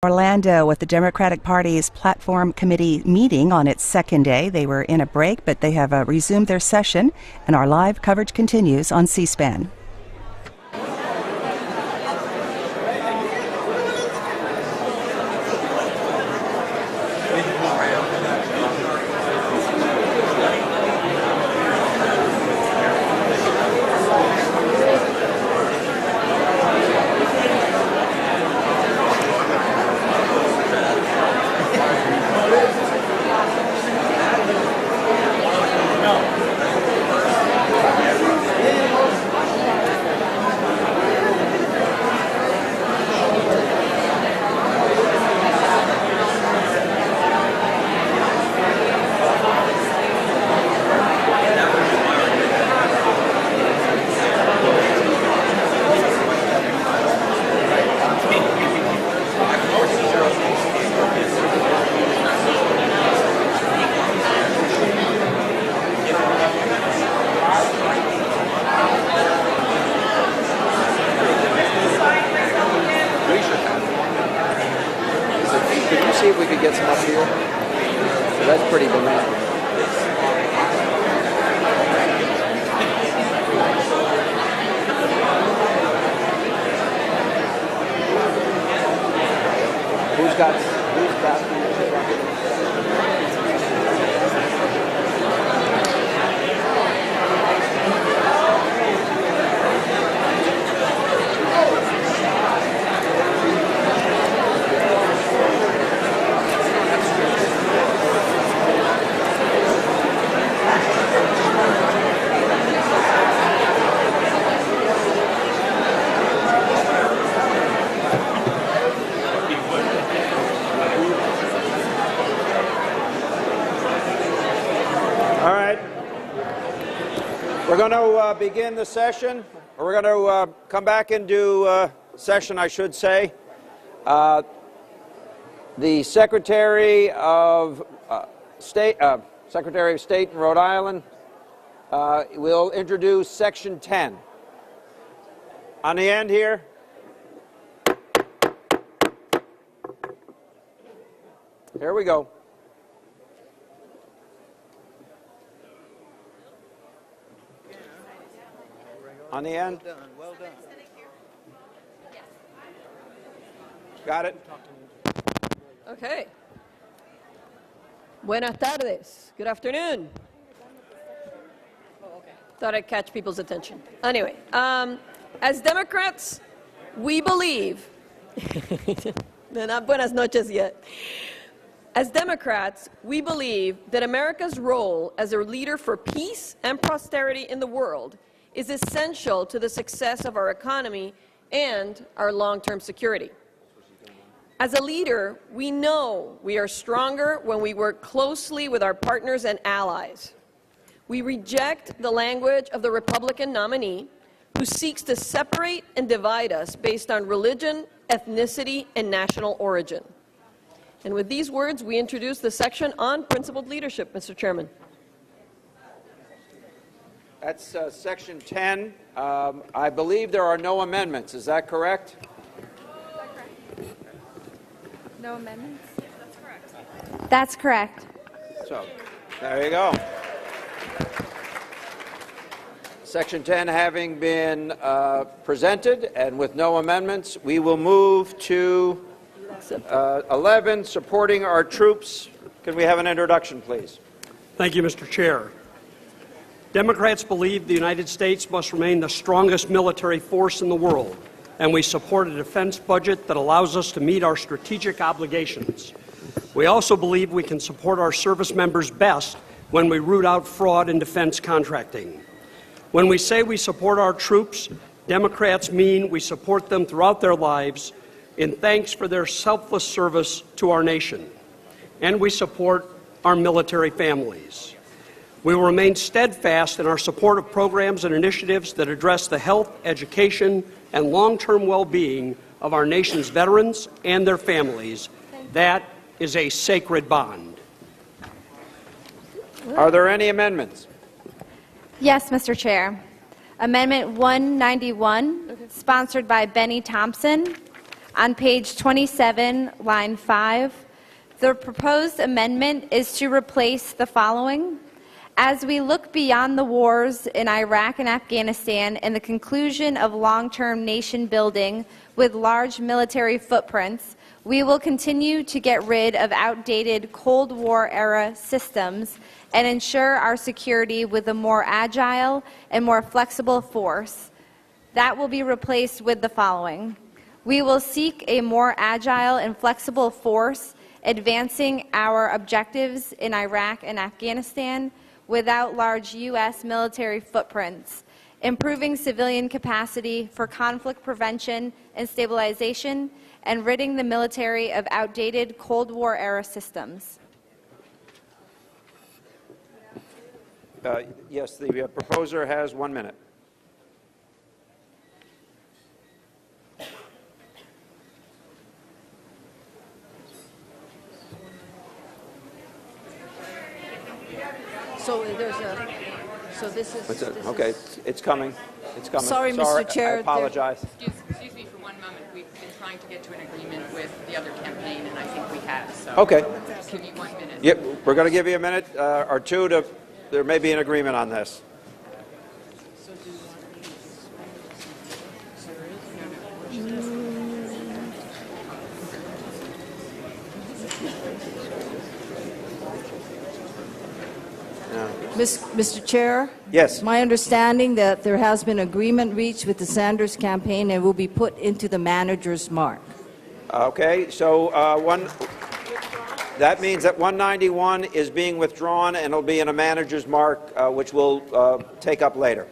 Orlando with the Democratic Party's Platform Committee meeting on its second day. They were in a break, but they have resumed their session, and our live coverage continues on C-SPAN. See if we could get some up here. So that's pretty demanding. Who's got We're going to begin the session. We're going to come back and do session, I should say. The Secretary of State in Rhode Island will introduce Section 10. On the end here. Here we go. On the end. Well done, well done. Got it. Okay. Buenas tardes. Good afternoon. Thought I'd catch people's attention. Anyway, as Democrats, we believe, not buenas noches yet. As Democrats, we believe that America's role as a leader for peace and prosperity in the world is essential to the success of our economy and our long-term security. As a leader, we know we are stronger when we work closely with our partners and allies. We reject the language of the Republican nominee who seeks to separate and divide us based on religion, ethnicity, and national origin. And with these words, we introduce the section on principled leadership, Mr. Chairman. That's Section 10. I believe there are no amendments. Is that correct? No amendments? That's correct. That's correct. So, there you go. Section 10 having been presented and with no amendments, we will move to 11, supporting our troops. Can we have an introduction, please? Thank you, Mr. Chair. Democrats believe the United States must remain the strongest military force in the world, and we support a defense budget that allows us to meet our strategic obligations. We also believe we can support our service members best when we root out fraud in defense contracting. When we say we support our troops, Democrats mean we support them throughout their lives in thanks for their selfless service to our nation. And we support our military families. We will remain steadfast in our support of programs and initiatives that address the health, education, and long-term well-being of our nation's veterans and their families. That is a sacred bond. Are there any amendments? Yes, Mr. Chair. Amendment 191, sponsored by Benny Thompson. On page 27, line 5, the proposed amendment is to replace the following. As we look beyond the wars in Iraq and Afghanistan and the conclusion of long-term nation building with large military footprints, we will continue to get rid of outdated Cold War-era systems and ensure our security with a more agile and more flexible force. That will be replaced with the following. We will seek a more agile and flexible force advancing our objectives in Iraq and Afghanistan without large U.S. military footprints, improving civilian capacity for conflict prevention and stabilization, and ridding the military of outdated Cold War-era systems. Yes, the proposer has 1 minute. So there's a, so this is. What's it? Okay, it's coming. It's coming. Sorry, Mr. Chair. I apologize. Excuse me for 1 moment. We've been trying to get to an agreement with the other campaign, and I think we have. So Okay. give me 1 minute. Yep, we're going to give you a minute or two to. There may be an agreement on this. Mr. Chair? Yes. My understanding that there has been agreement reached with the Sanders campaign and will be put into the manager's mark. Okay, so that means that 191 is being withdrawn and it'll be in a manager's mark, which we'll take up later.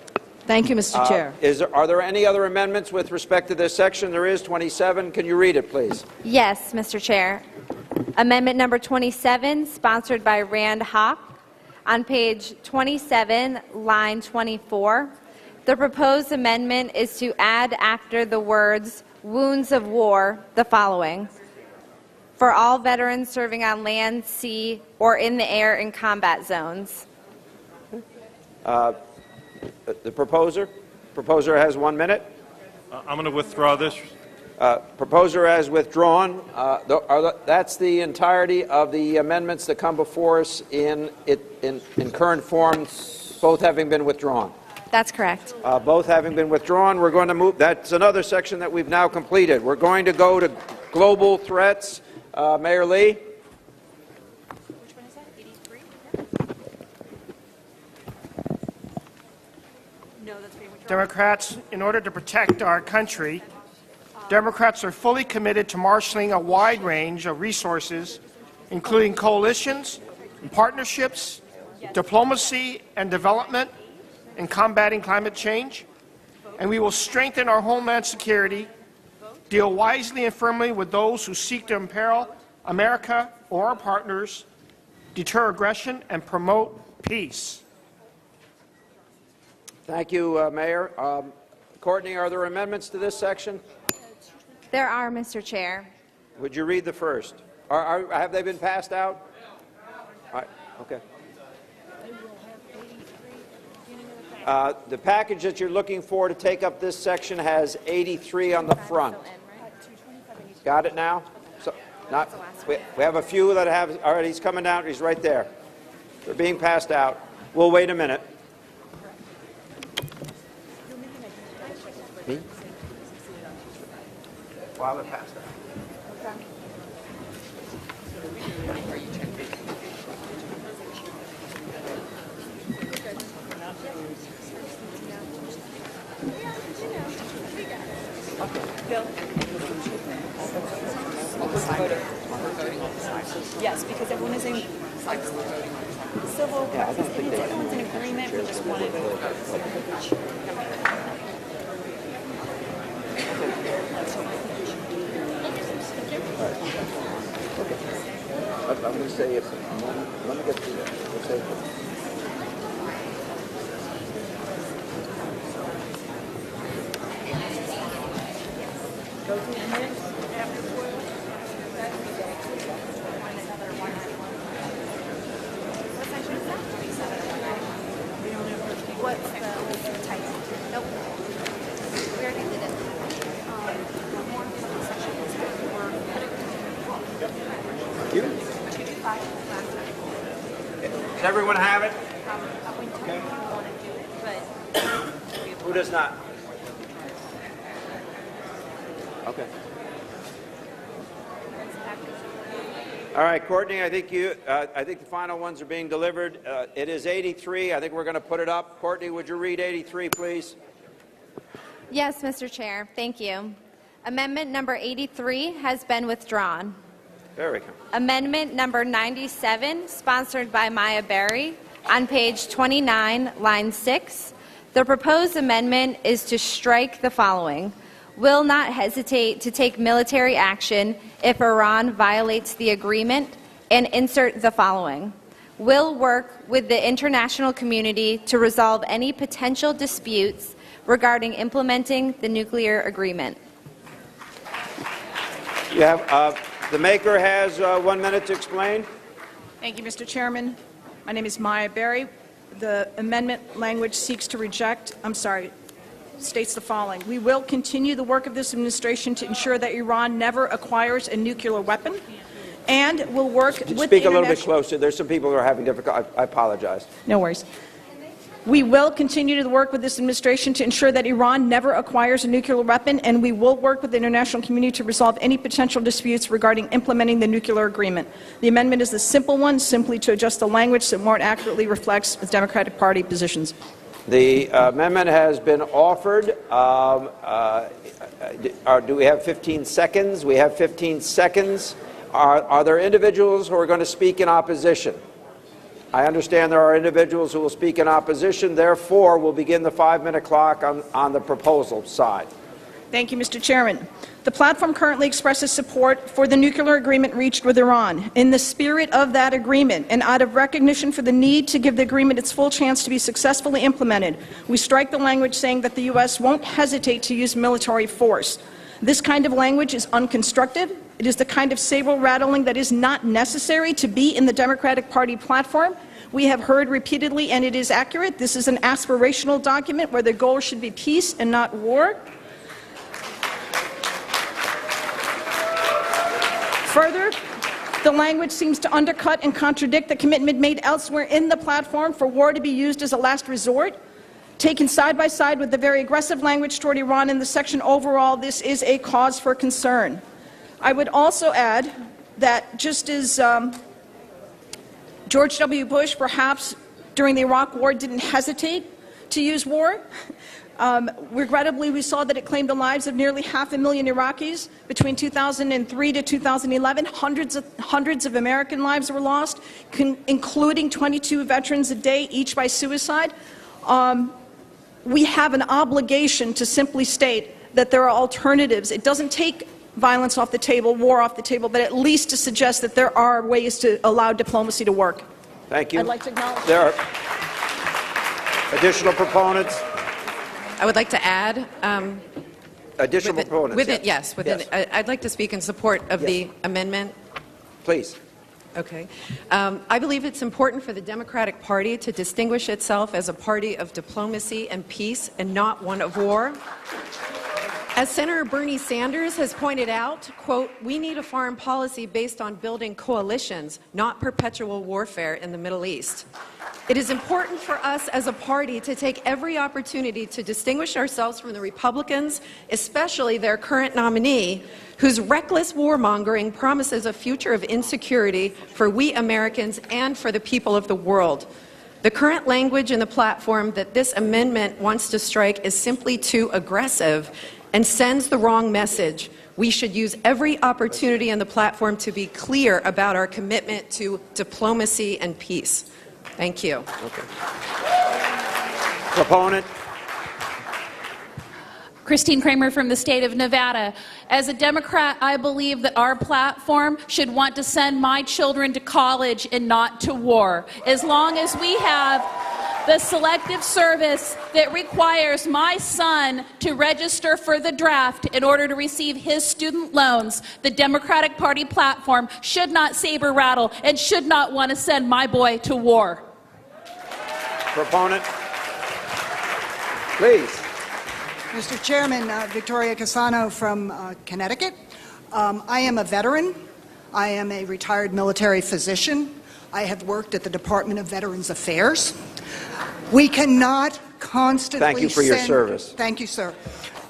Thank you, Mr. Chair. Are there any other amendments with respect to this section? There is 27. Can you read it, please? Yes, Mr. Chair. Amendment number 27, sponsored by Rand Hawk. On page 27, line 24, the proposed amendment is to add after the words wounds of war the following. For all veterans serving on land, sea, or in the air in combat zones. The proposer has 1 minute. I'm going to withdraw this. Proposer has withdrawn. That's the entirety of the amendments that come before us in current form, both having been withdrawn. That's correct. Both having been withdrawn, we're going to move. That's another section that we've now completed. We're going to go to global threats. Mayor Lee. Which one is that? 83? No, that's being withdrawn. Democrats, in order to protect our country, Democrats are fully committed to marshaling a wide range of resources, including coalitions, partnerships, diplomacy, and development in combating climate change. And we will strengthen our homeland security, deal wisely and firmly with those who seek to imperil America or our partners, deter aggression, and promote peace. Thank you, Mayor. Courtney, are there amendments to this section? There are, Mr. Chair. Would you read the first? Have they been passed out? All right, okay. The package that you're looking for to take up this section has 83 on the front. Got it now? So, we have a few that have, all right, he's coming down, he's right there. They're being passed out. We'll wait a minute. Me? While they're passed out. Yes, because everyone is in civil. Yeah, I don't think they everyone's in agreement. We just wanted to. I'm going to say if let me get through that. Let's say Go through the minutes after What's the title? Nope. We already did it. Does everyone have it? Okay. Who does not? Okay. All right, Courtney, I think the final ones are being delivered. It is 83. I think we're going to put it up. Courtney, would you read 83, please? Yes, Mr. Chair. Thank you. Amendment number 83 has been withdrawn. There we go. Amendment number 97, sponsored by Maya Berry, on page 29, line 6. The proposed amendment is to strike the following: will not hesitate to take military action if Iran violates the agreement, and insert the following: will work with the international community to resolve any potential disputes regarding implementing the nuclear agreement. You have, the maker has 1 minute to explain. Thank you, Mr. Chairman. My name is Maya Berry. The amendment language states the following: we will continue the work of this administration to ensure that Iran never acquires a nuclear weapon, and will work with Speak a little bit closer. There's some people who are having difficulty. I apologize. No worries. We will continue to work with this administration to ensure that Iran never acquires a nuclear weapon, and we will work with the international community to resolve any potential disputes regarding implementing the nuclear agreement. The amendment is a simple one, simply to adjust the language so it more accurately reflects the Democratic Party positions. The amendment has been offered. Do we have 15 seconds? We have 15 seconds. Are there individuals who are going to speak in opposition? I understand there are individuals who will speak in opposition. Therefore, we'll begin the 5-minute clock on the proposal side. Thank you, Mr. Chairman. The platform currently expresses support for the nuclear agreement reached with Iran. In the spirit of that agreement, and out of recognition for the need to give the agreement its full chance to be successfully implemented, we strike the language saying that the U.S. won't hesitate to use military force. This kind of language is unconstructive. It is the kind of saber-rattling that is not necessary to be in the Democratic Party platform. We have heard repeatedly, and it is accurate, this is an aspirational document where the goal should be peace and not war. Further, the language seems to undercut and contradict the commitment made elsewhere in the platform for war to be used as a last resort. Taken side by side with the very aggressive language toward Iran in the section overall, this is a cause for concern. I would also add that just as George W. Bush, perhaps during the Iraq War, didn't hesitate to use war, regrettably, we saw that it claimed the lives of nearly 500,000 Iraqis between 2003 to 2011. Hundreds of American lives were lost, including 22 veterans a day, each by suicide. We have an obligation to simply state that there are alternatives. It doesn't take violence off the table, war off the table, but at least to suggest that there are ways to allow diplomacy to work. Thank you. I'd like to acknowledge. There are additional proponents. I would like to add. Additional proponents. Yes. I'd like to speak in support of the amendment. Please. Okay. I believe it's important for the Democratic Party to distinguish itself as a party of diplomacy and peace and not one of war. As Senator Bernie Sanders has pointed out, quote, we need a foreign policy based on building coalitions, not perpetual warfare in the Middle East. It is important for us as a party to take every opportunity to distinguish ourselves from the Republicans, especially their current nominee, whose reckless warmongering promises a future of insecurity for we Americans and for the people of the world. The current language in the platform that this amendment wants to strike is simply too aggressive and sends the wrong message. We should use every opportunity on the platform to be clear about our commitment to diplomacy and peace. Thank you. Okay. Proponent. Christine Kramer from the state of Nevada. As a Democrat, I believe that our platform should want to send my children to college and not to war. As long as we have the selective service that requires my son to register for the draft in order to receive his student loans, the Democratic Party platform should not saber rattle and should not want to send my boy to war. Proponent. Please. Mr. Chairman, Victoria Casano from Connecticut. I am a veteran. I am a retired military physician. I have worked at the Department of Veterans Affairs. We cannot constantly Thank you for your service. Thank you, sir.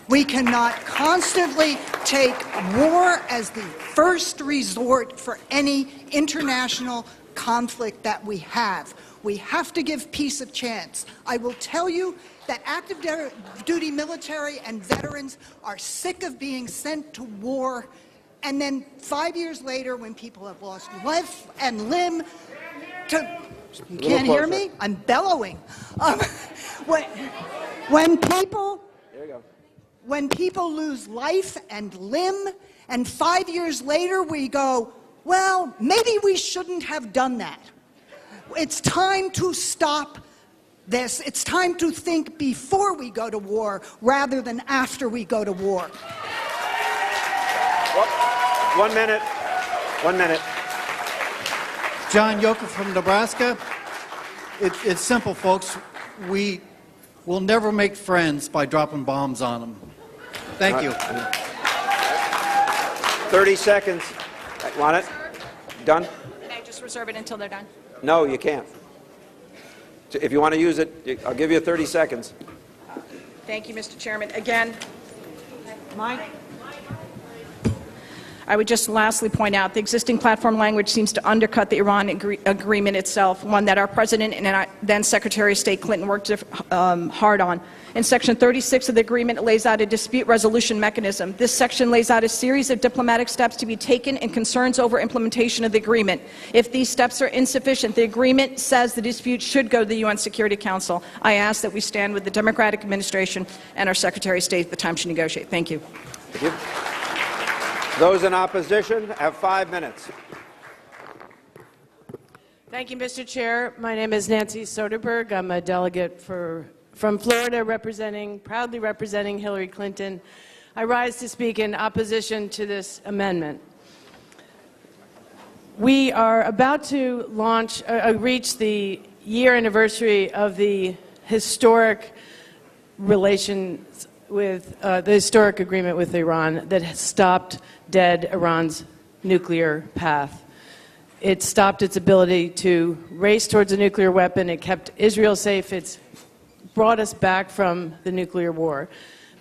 We cannot constantly take war as the first resort for any international conflict that we have. We have to give peace a chance. I will tell you that active duty military and veterans are sick of being sent to war, and then 5 years later, when people have lost life and limb to... You can't hear me? I'm bellowing. When people lose life and limb, and 5 years later we go, well, maybe we shouldn't have done that. It's time to stop this. It's time to think before we go to war rather than after we go to war. Well, 1 minute. 1 minute. John Yoker from Nebraska. It's simple, folks. We will never make friends by dropping bombs on them. Thank you. 30 seconds. Want it? Done? Can I just reserve it until they're done? No, you can't. If you want to use it, I'll give you 30 seconds. Thank you, Mr. Chairman. Again, I would just lastly point out the existing platform language seems to undercut the Iran agreement itself, one that our President and then Secretary of State Clinton worked hard on. In Section 36 of the agreement, it lays out a dispute resolution mechanism. This section lays out a series of diplomatic steps to be taken and concerns over implementation of the agreement. If these steps are insufficient, the agreement says the dispute should go to the UN Security Council. I ask that we stand with the Democratic administration and our Secretary of State at the time to negotiate. Thank you. Thank you. Those in opposition have 5 minutes. Thank you, Mr. Chair. My name is Nancy Soderberg. I'm a delegate from Florida, proudly representing Hillary Clinton. I rise to speak in opposition to this amendment. We are about to reach the year anniversary of the historic relations with the historic agreement with Iran that has stopped dead Iran's nuclear path. It stopped its ability to race towards a nuclear weapon. It kept Israel safe. It's brought us back from the nuclear war.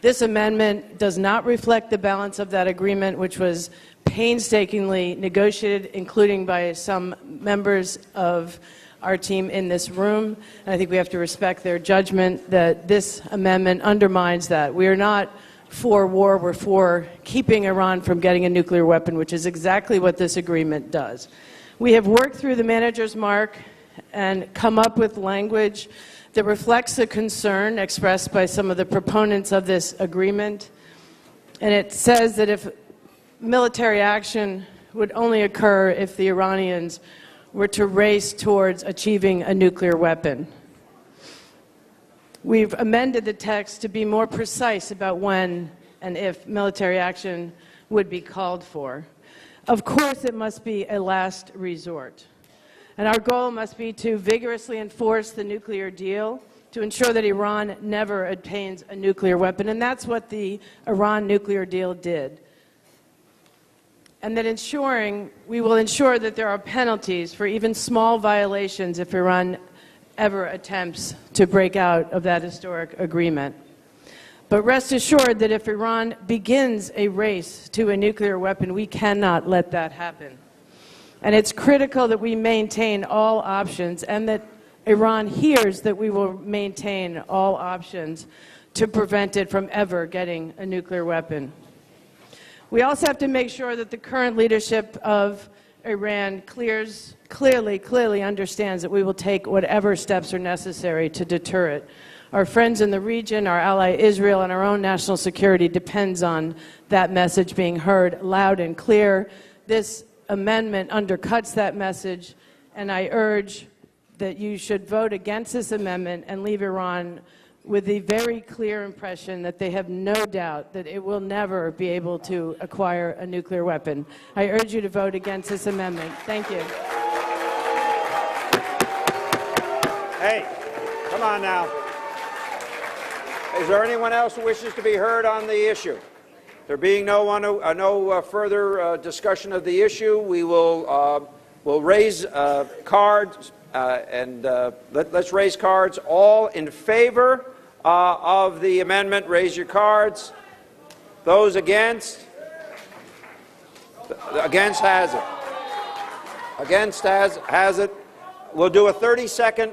This amendment does not reflect the balance of that agreement, which was painstakingly negotiated, including by some members of our team in this room. And I think we have to respect their judgment that this amendment undermines that. We are not for war, we're for keeping Iran from getting a nuclear weapon, which is exactly what this agreement does. We have worked through the manager's mark and come up with language that reflects the concern expressed by some of the proponents of this agreement. And it says that if military action would only occur if the Iranians were to race towards achieving a nuclear weapon. We've amended the text to be more precise about when and if military action would be called for. Of course, it must be a last resort. And our goal must be to vigorously enforce the nuclear deal to ensure that Iran never obtains a nuclear weapon. And that's what the Iran nuclear deal did. And that we will ensure that there are penalties for even small violations if Iran ever attempts to break out of that historic agreement. But rest assured that if Iran begins a race to a nuclear weapon, we cannot let that happen. And it's critical that we maintain all options and that Iran hears that we will maintain all options to prevent it from ever getting a nuclear weapon. We also have to make sure that the current leadership of Iran clearly understands that we will take whatever steps are necessary to deter it. Our friends in the region, our ally Israel, and our own national security depends on that message being heard loud and clear. This amendment undercuts that message, and I urge that you should vote against this amendment and leave Iran with the very clear impression that they have no doubt that it will never be able to acquire a nuclear weapon. I urge you to vote against this amendment. Thank you. Hey, come on now. Is there anyone else who wishes to be heard on the issue? There being no further discussion of the issue, we will we'll raise cards and let's raise cards. All in favor of the amendment, raise your cards. Those against? Against has it. Against has it. We'll do a 30-second,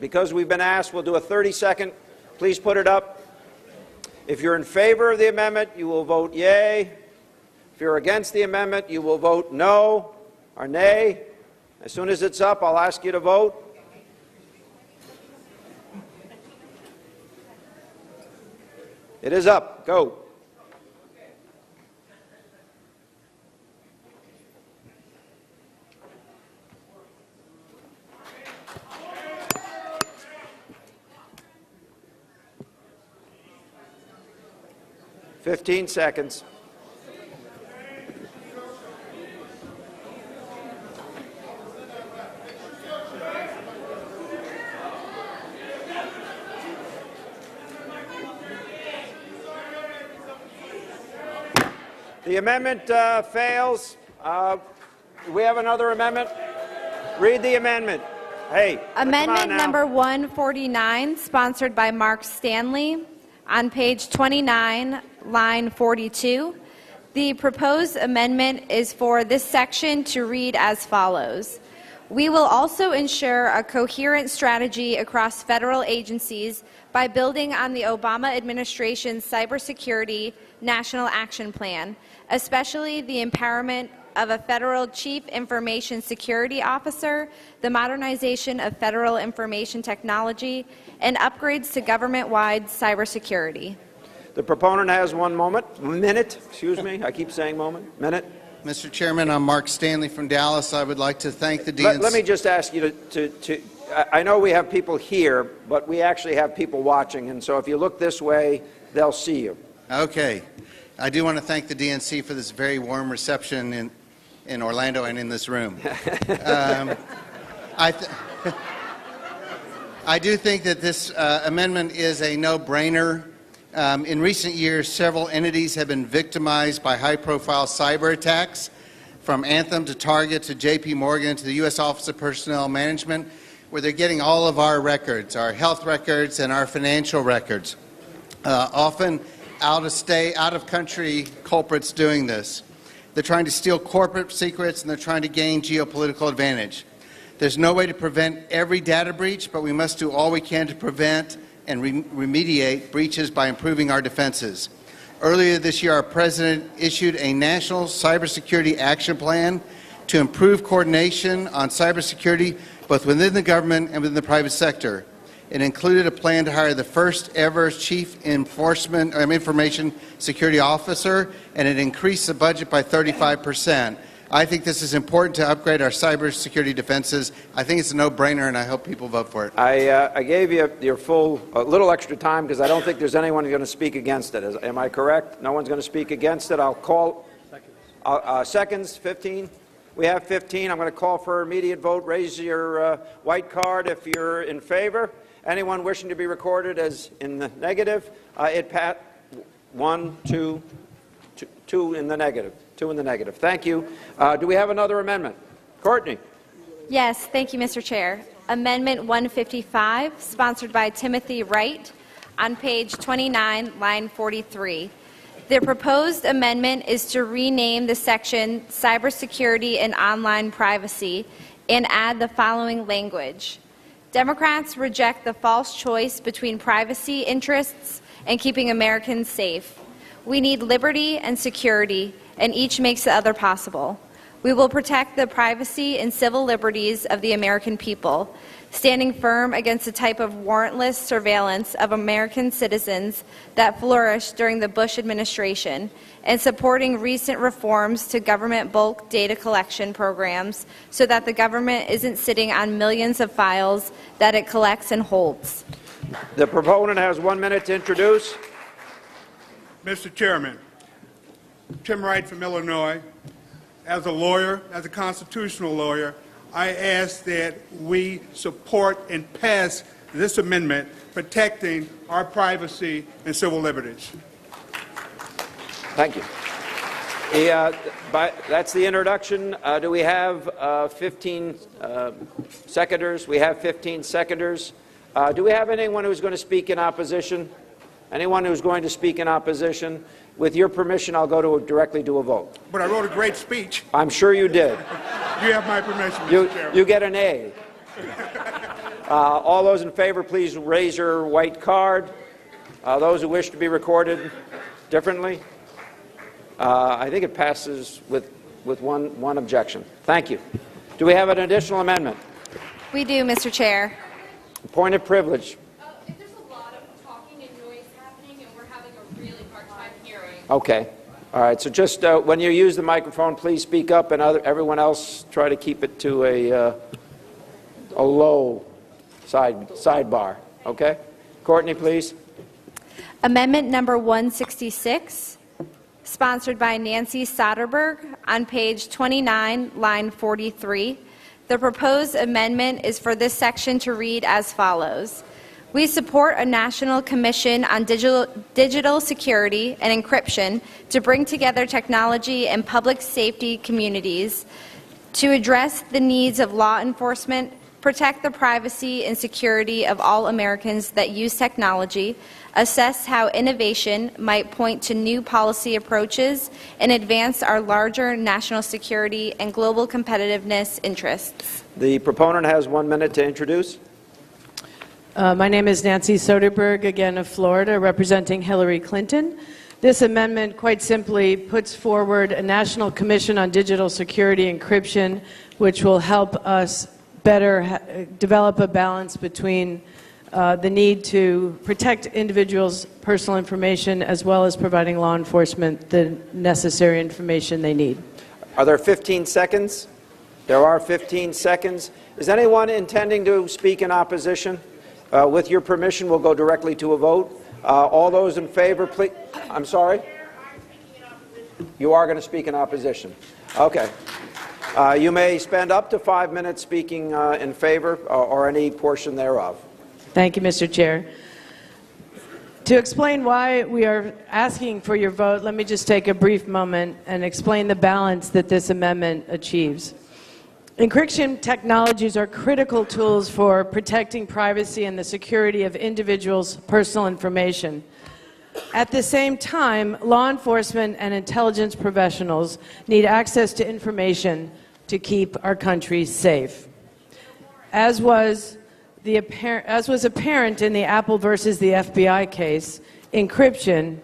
because we've been asked, we'll do a 30-second. Please put it up. If you're in favor of the amendment, you will vote yay. If you're against the amendment, you will vote no or nay. As soon as it's up, I'll ask you to vote. It is up. Go. Fifteen seconds. The amendment fails. We have another amendment. Read the amendment. Hey. Amendment number 149, sponsored by Mark Stanley, on page 29, line 42. The proposed amendment is for this section to read as follows. We will also ensure a coherent strategy across federal agencies by building on the Obama administration's cybersecurity national action plan, especially the empowerment of a federal chief information security officer, the modernization of federal information technology, and upgrades to government-wide cybersecurity. The proponent has 1 minute, excuse me, I keep saying minute. Mr. Chairman, I'm Mark Stanley from Dallas. I would like to thank the DNC. Let me just ask you to I know we have people here, but we actually have people watching, and so if you look this way, they'll see you. Okay. I do want to thank the DNC for this very warm reception in Orlando and in this room. I do think that this amendment is a no-brainer. In recent years, several entities have been victimized by high-profile cyber attacks, from Anthem to Target to J.P. Morgan to the U.S. Office of Personnel Management, where they're getting all of our records, our health records and our financial records. Often out-of-country culprits doing this. They're trying to steal corporate secrets, and they're trying to gain geopolitical advantage. There's no way to prevent every data breach, but we must do all we can to prevent and remediate breaches by improving our defenses. Earlier this year, our President issued a national cybersecurity action plan to improve coordination on cybersecurity both within the government and within the private sector. It included a plan to hire the first ever Chief Information Security Officer, and it increased the budget by 35%. I think this is important to upgrade our cybersecurity defenses. I think it's a no-brainer, and I hope people vote for it. I gave you your full, a little extra time because I don't think there's anyone who's going to speak against it. Am I correct? No one's going to speak against it. I'll call seconds, 15. We have 15. I'm going to call for immediate vote. Raise your white card if you're in favor. Anyone wishing to be recorded as in the negative? It passed. 1, 2, 2 in the negative. 2 in the negative. Thank you. Do we have another amendment? Courtney. Yes, thank you, Mr. Chair. Amendment 155, sponsored by Timothy Wright, on page 29, line 43. The proposed amendment is to rename the section Cybersecurity and Online Privacy and add the following language. Democrats reject the false choice between privacy interests and keeping Americans safe. We need liberty and security, and each makes the other possible. We will protect the privacy and civil liberties of the American people, standing firm against the type of warrantless surveillance of American citizens that flourished during the Bush administration, and supporting recent reforms to government bulk data collection programs so that the government isn't sitting on millions of files that it collects and holds. The proponent has 1 minute to introduce. Mr. Chairman, Tim Wright from Illinois. As a lawyer, as a constitutional lawyer, I ask that we support and pass this amendment protecting our privacy and civil liberties. Thank you. That's the introduction. Do we have 15 seconders? We have 15 seconders. Do we have anyone who's going to speak in opposition? Anyone who's going to speak in opposition? With your permission, I'll go directly to a vote. But I wrote a great speech. I'm sure you did. You have my permission, Mr. Chairman. You get an A. All those in favor, please raise your white card. Those who wish to be recorded differently. I think it passes with one objection. Thank you. Do we have an additional amendment? We do, Mr. Chair. Point of privilege. There's a lot of talking and noise happening, and we're having a really hard time hearing. Okay. All right. So just when you use the microphone, please speak up, and everyone else try to keep it to a low sidebar. Okay. Courtney, please. Amendment number 166, sponsored by Nancy Soderberg, on page 29, line 43. The proposed amendment is for this section to read as follows. We support a national commission on digital security and encryption to bring together technology and public safety communities to address the needs of law enforcement, protect the privacy and security of all Americans that use technology, assess how innovation might point to new policy approaches, and advance our larger national security and global competitiveness interests. The proponent has 1 minute to introduce. My name is Nancy Soderberg, again of Florida, representing Hillary Clinton. This amendment quite simply puts forward a National Commission on Digital Security Encryption, which will help us better develop a balance between the need to protect individuals' personal information as well as providing law enforcement the necessary information they need. Are there 15 seconds? There are 15 seconds. Is anyone intending to speak in opposition? With your permission, we'll go directly to a vote. All those in favor, please. I'm sorry? You are going to speak in opposition. Okay. You may spend up to 5 minutes speaking in favor or any portion thereof. Thank you, Mr. Chair. To explain why we are asking for your vote, let me just take a brief moment and explain the balance that this amendment achieves. Encryption technologies are critical tools for protecting privacy and the security of individuals' personal information. At the same time, law enforcement and intelligence professionals need access to information to keep our country safe. As was apparent in the Apple versus the FBI case, encryption,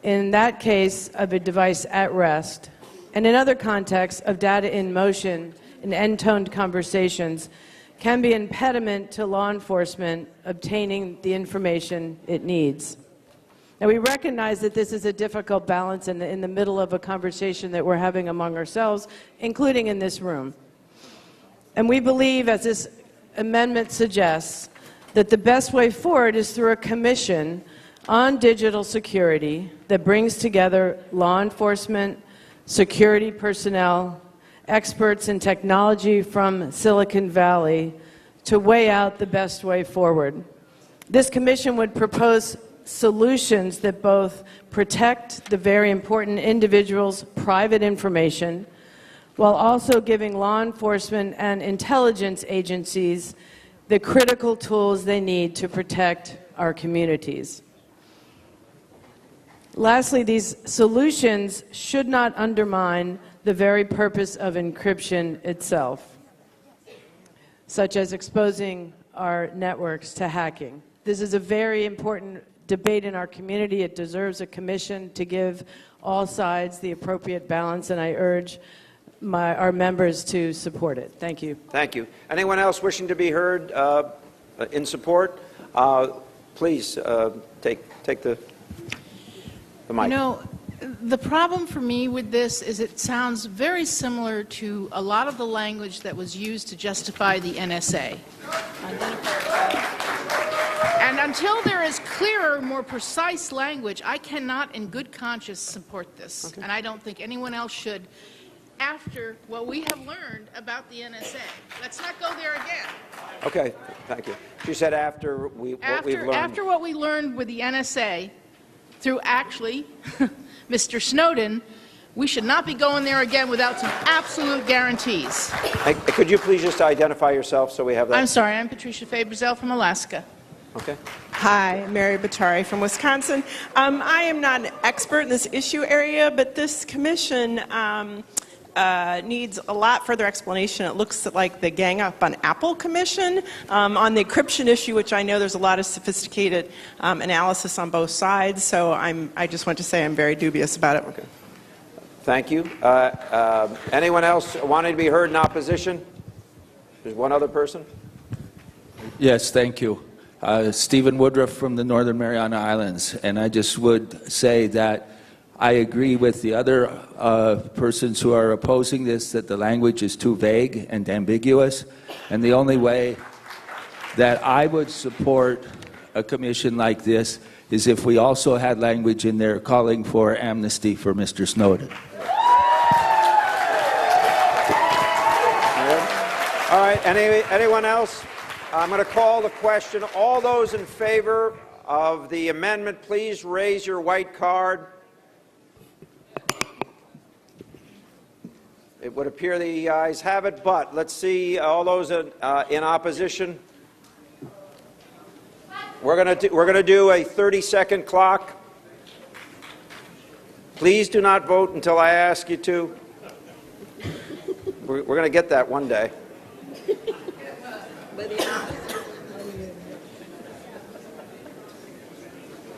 in that case of a device at rest, and in other contexts of data in motion in end-toned conversations, can be an impediment to law enforcement obtaining the information it needs. Now, we recognize that this is a difficult balance in the middle of a conversation that we're having among ourselves, including in this room. And we believe, as this amendment suggests, that the best way forward is through a commission on digital security that brings together law enforcement, security personnel, experts in technology from Silicon Valley to weigh out the best way forward. This commission would propose solutions that both protect the very important individual's private information while also giving law enforcement and intelligence agencies the critical tools they need to protect our communities. Lastly, these solutions should not undermine the very purpose of encryption itself, such as exposing our networks to hacking. This is a very important debate in our community. It deserves a commission to give all sides the appropriate balance, and I urge our members to support it. Thank you. Thank you. Anyone else wishing to be heard in support? Please take the mic. You know, the problem for me with this is it sounds very similar to a lot of the language that was used to justify the NSA. And until there is clearer, more precise language, I cannot in good conscience support this. Okay. And I don't think anyone else should after what we have learned about the NSA. Let's not go there again. Okay, thank you. She said after what we've learned. After what we learned with the NSA, through actually Mr. Snowden, we should not be going there again without some absolute guarantees. Could you please just identify yourself so we have that? I'm sorry, I'm Patricia Faber-Zell from Alaska. Okay. Hi, Mary Batari from Wisconsin. I am not an expert in this issue area, but this commission needs a lot further explanation. It looks like the Gang Up on Apple Commission on the encryption issue, which I know there's a lot of sophisticated analysis on both sides. So I just want to say I'm very dubious about it. Okay. Thank you. Anyone else wanting to be heard in opposition? There's one other person. Yes, thank you. Stephen Woodruff from the Northern Mariana Islands, and I just would say that I agree with the other persons who are opposing this that the language is too vague and ambiguous, and the only way that I would support a commission like this is if we also had language in there calling for amnesty for Mr. Snowden. All right, anyone else? I'm going to call the question. All those in favor of the amendment, please raise your white card. It would appear the ayes have it, but let's see all those in opposition. We're going to do a 30-second clock. Please do not vote until I ask you to. We're going to get that one day.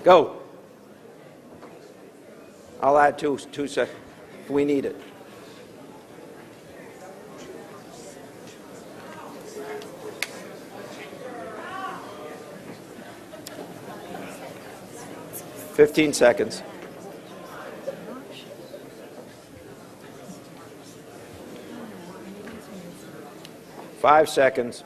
Go. I'll add two seconds if we need it. $15 seconds. $5 seconds.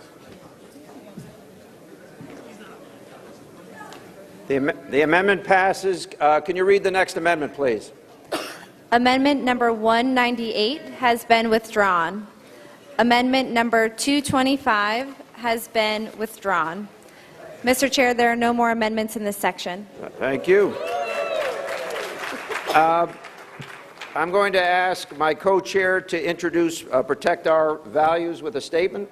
The amendment passes. Can you read the next amendment, please? Amendment number 198 has been withdrawn. Amendment number 225 has been withdrawn. Mr. Chair, there are no more amendments in this section. Thank you. I'm going to ask my co-chair to introduce Protect Our Values with a statement.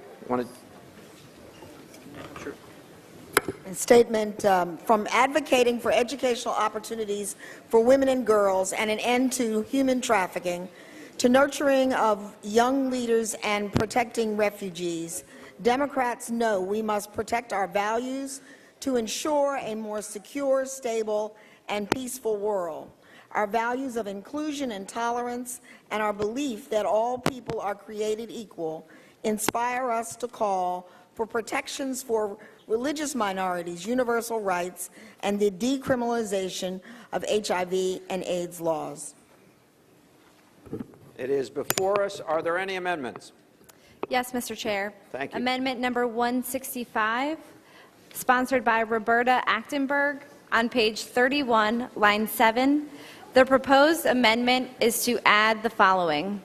A statement from advocating for educational opportunities for women and girls and an end to human trafficking, to nurturing of young leaders and protecting refugees. Democrats know we must protect our values to ensure a more secure, stable, and peaceful world. Our values of inclusion and tolerance and our belief that all people are created equal inspire us to call for protections for religious minorities, universal rights, and the decriminalization of HIV and AIDS laws. It is before us. Are there any amendments? Yes, Mr. Chair. Thank you. Amendment number 165, sponsored by Roberta Achtenberg, on page 31, line 7. The proposed amendment is to add the following.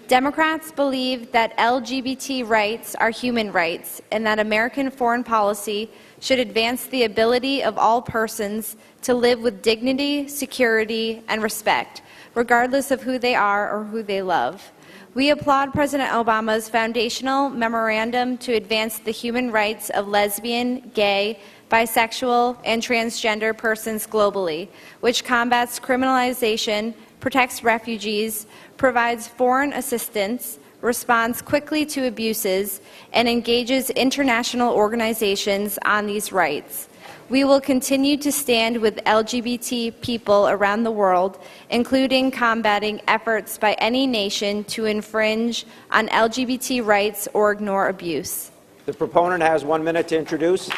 Democrats believe that LGBT rights are human rights and that American foreign policy should advance the ability of all persons to live with dignity, security, and respect, regardless of who they are or who they love. We applaud President Obama's foundational memorandum to advance the human rights of lesbian, gay, bisexual, and transgender persons globally, which combats criminalization, protects refugees, provides foreign assistance, responds quickly to abuses, and engages international organizations on these rights. We will continue to stand with LGBT people around the world, including combating efforts by any nation to infringe on LGBT rights or ignore abuse. The proponent has 1 minute to introduce.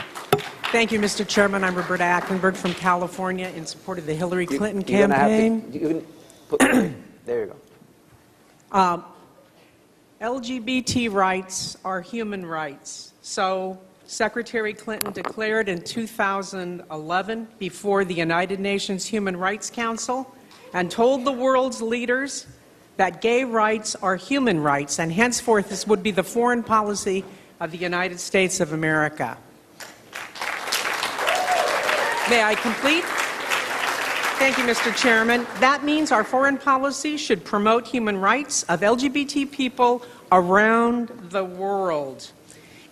Thank you, Mr. Chairman. I'm Roberta Achtenberg from California in support of the Hillary Clinton You're campaign. you can put, there you go. LGBT rights are human rights. So Secretary Clinton declared in 2011 before the United Nations Human Rights Council and told the world's leaders that gay rights are human rights, and henceforth this would be the foreign policy of the United States of America. May I complete? Thank you, Mr. Chairman. That means our foreign policy should promote human rights of LGBT people around the world.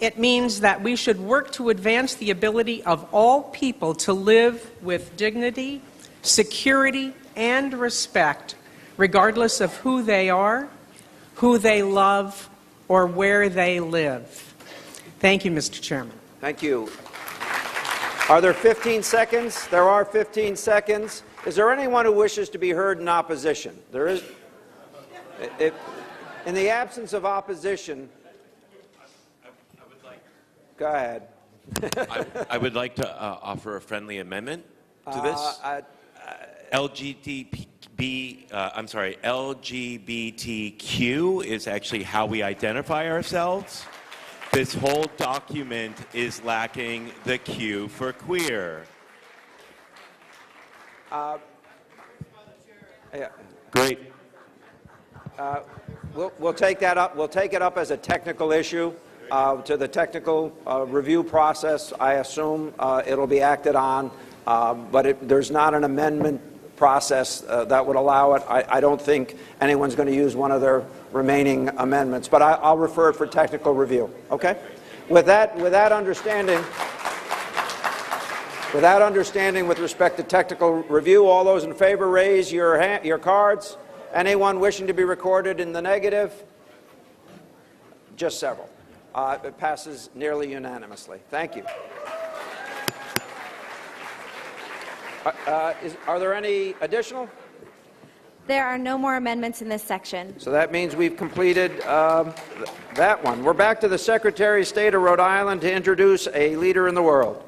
It means that we should work to advance the ability of all people to live with dignity, security, and respect, regardless of who they are, who they love, or where they live. Thank you, Mr. Chairman. Thank you. Are there 15 seconds? There are 15 seconds. Is there anyone who wishes to be heard in opposition? There is. In the absence of opposition, go ahead. I would like to offer a friendly amendment to this. LGBTQ is actually how we identify ourselves. This whole document is lacking the Q for queer. Yeah. Great. We'll take that up. We'll take it up as a technical issue to the technical review process. I assume it'll be acted on, but there's not an amendment process that would allow it. I don't think anyone's going to use one of their remaining amendments, but I'll refer it for technical review. Okay? With that understanding. With that understanding with respect to technical review, all those in favor raise your cards. Anyone wishing to be recorded in the negative? Just several. It passes nearly unanimously. Thank you. Are there any additional? There are no more amendments in this section. So that means we've completed that one. We're back to the Secretary of State of Rhode Island to introduce a leader in the world.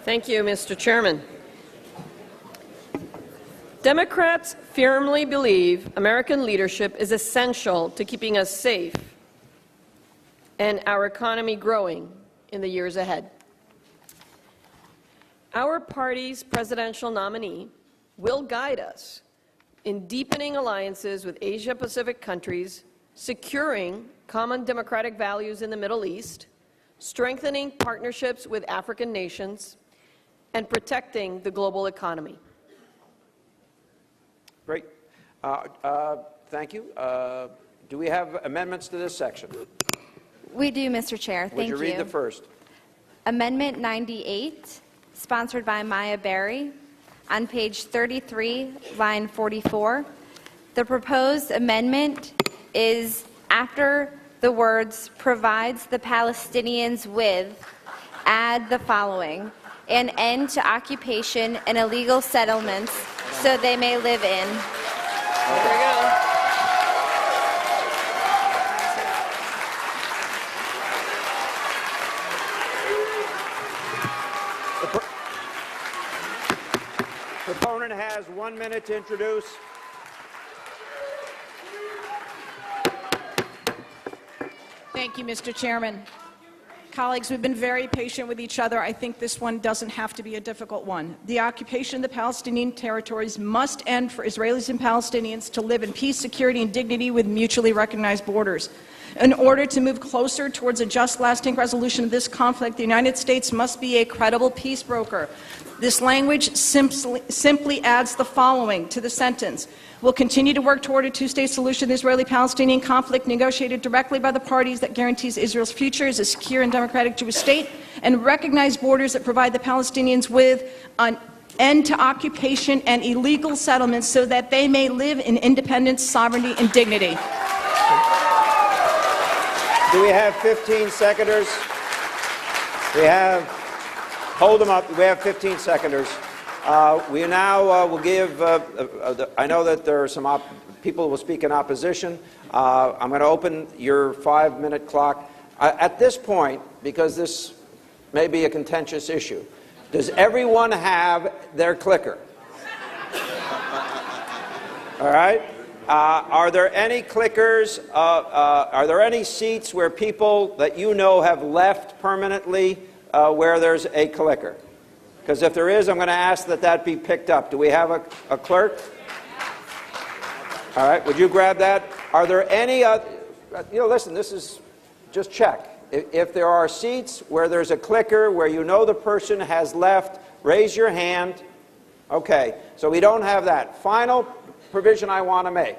Thank you, Mr. Chairman. Democrats firmly believe American leadership is essential to keeping us safe and our economy growing in the years ahead. Our party's presidential nominee will guide us in deepening alliances with Asia-Pacific countries, securing common democratic values in the Middle East, strengthening partnerships with African nations, and protecting the global economy. Great. Thank you. Do we have amendments to this section? We do, Mr. Chair. Thank you. Would you read the first? Amendment 98, sponsored by Maya Berry, on page 33, line 44. The proposed amendment is after the words provides the Palestinians with, add the following: an end to occupation and illegal settlements so they may live in. There we go. Proponent has 1 minute to introduce. Thank you, Mr. Chairman. Colleagues, we've been very patient with each other. I think this one doesn't have to be a difficult one. The occupation of the Palestinian territories must end for Israelis and Palestinians to live in peace, security, and dignity with mutually recognized borders. In order to move closer towards a just, lasting resolution of this conflict, the United States must be a credible peace broker. This language simply adds the following to the sentence: we'll continue to work toward a two-state solution to the Israeli-Palestinian conflict negotiated directly by the parties that guarantees Israel's future as a secure and democratic Jewish state, and recognize borders that provide the Palestinians with an end to occupation and illegal settlements so that they may live in independence, sovereignty, and dignity. Do we have 15 seconders? We have, hold them up, we have 15 seconders. We now will give, I know that there are some people who will speak in opposition. I'm going to open your 5-minute clock. At this point, because this may be a contentious issue, does everyone have their clicker? All right? Are there any clickers? Are there any seats where people that you know have left permanently where there's a clicker? Because if there is, I'm going to ask that that be picked up. Do we have a clerk? All right, would you grab that? Are there any other, listen, this is just check. If there are seats where there's a clicker, where you know the person has left, raise your hand. Okay, so we don't have that. Final provision I want to make.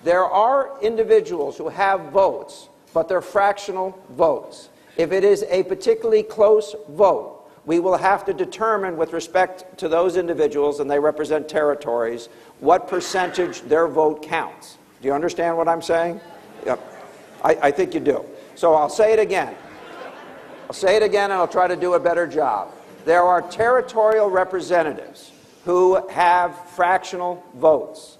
There are individuals who have votes, but they're fractional votes. If it is a particularly close vote, we will have to determine with respect to those individuals, and they represent territories, what percentage their vote counts. Do you understand what I'm saying? Yep. I think you do. So I'll say it again. I'll say it again, and I'll try to do a better job. There are territorial representatives who have fractional votes.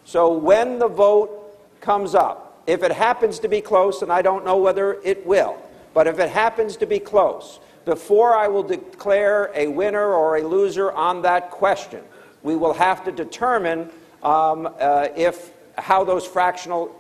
So when the vote comes up, if it happens to be close, and I don't know whether it will, but if it happens to be close, before I will declare a winner or a loser on that question, we will have to determine how those fractional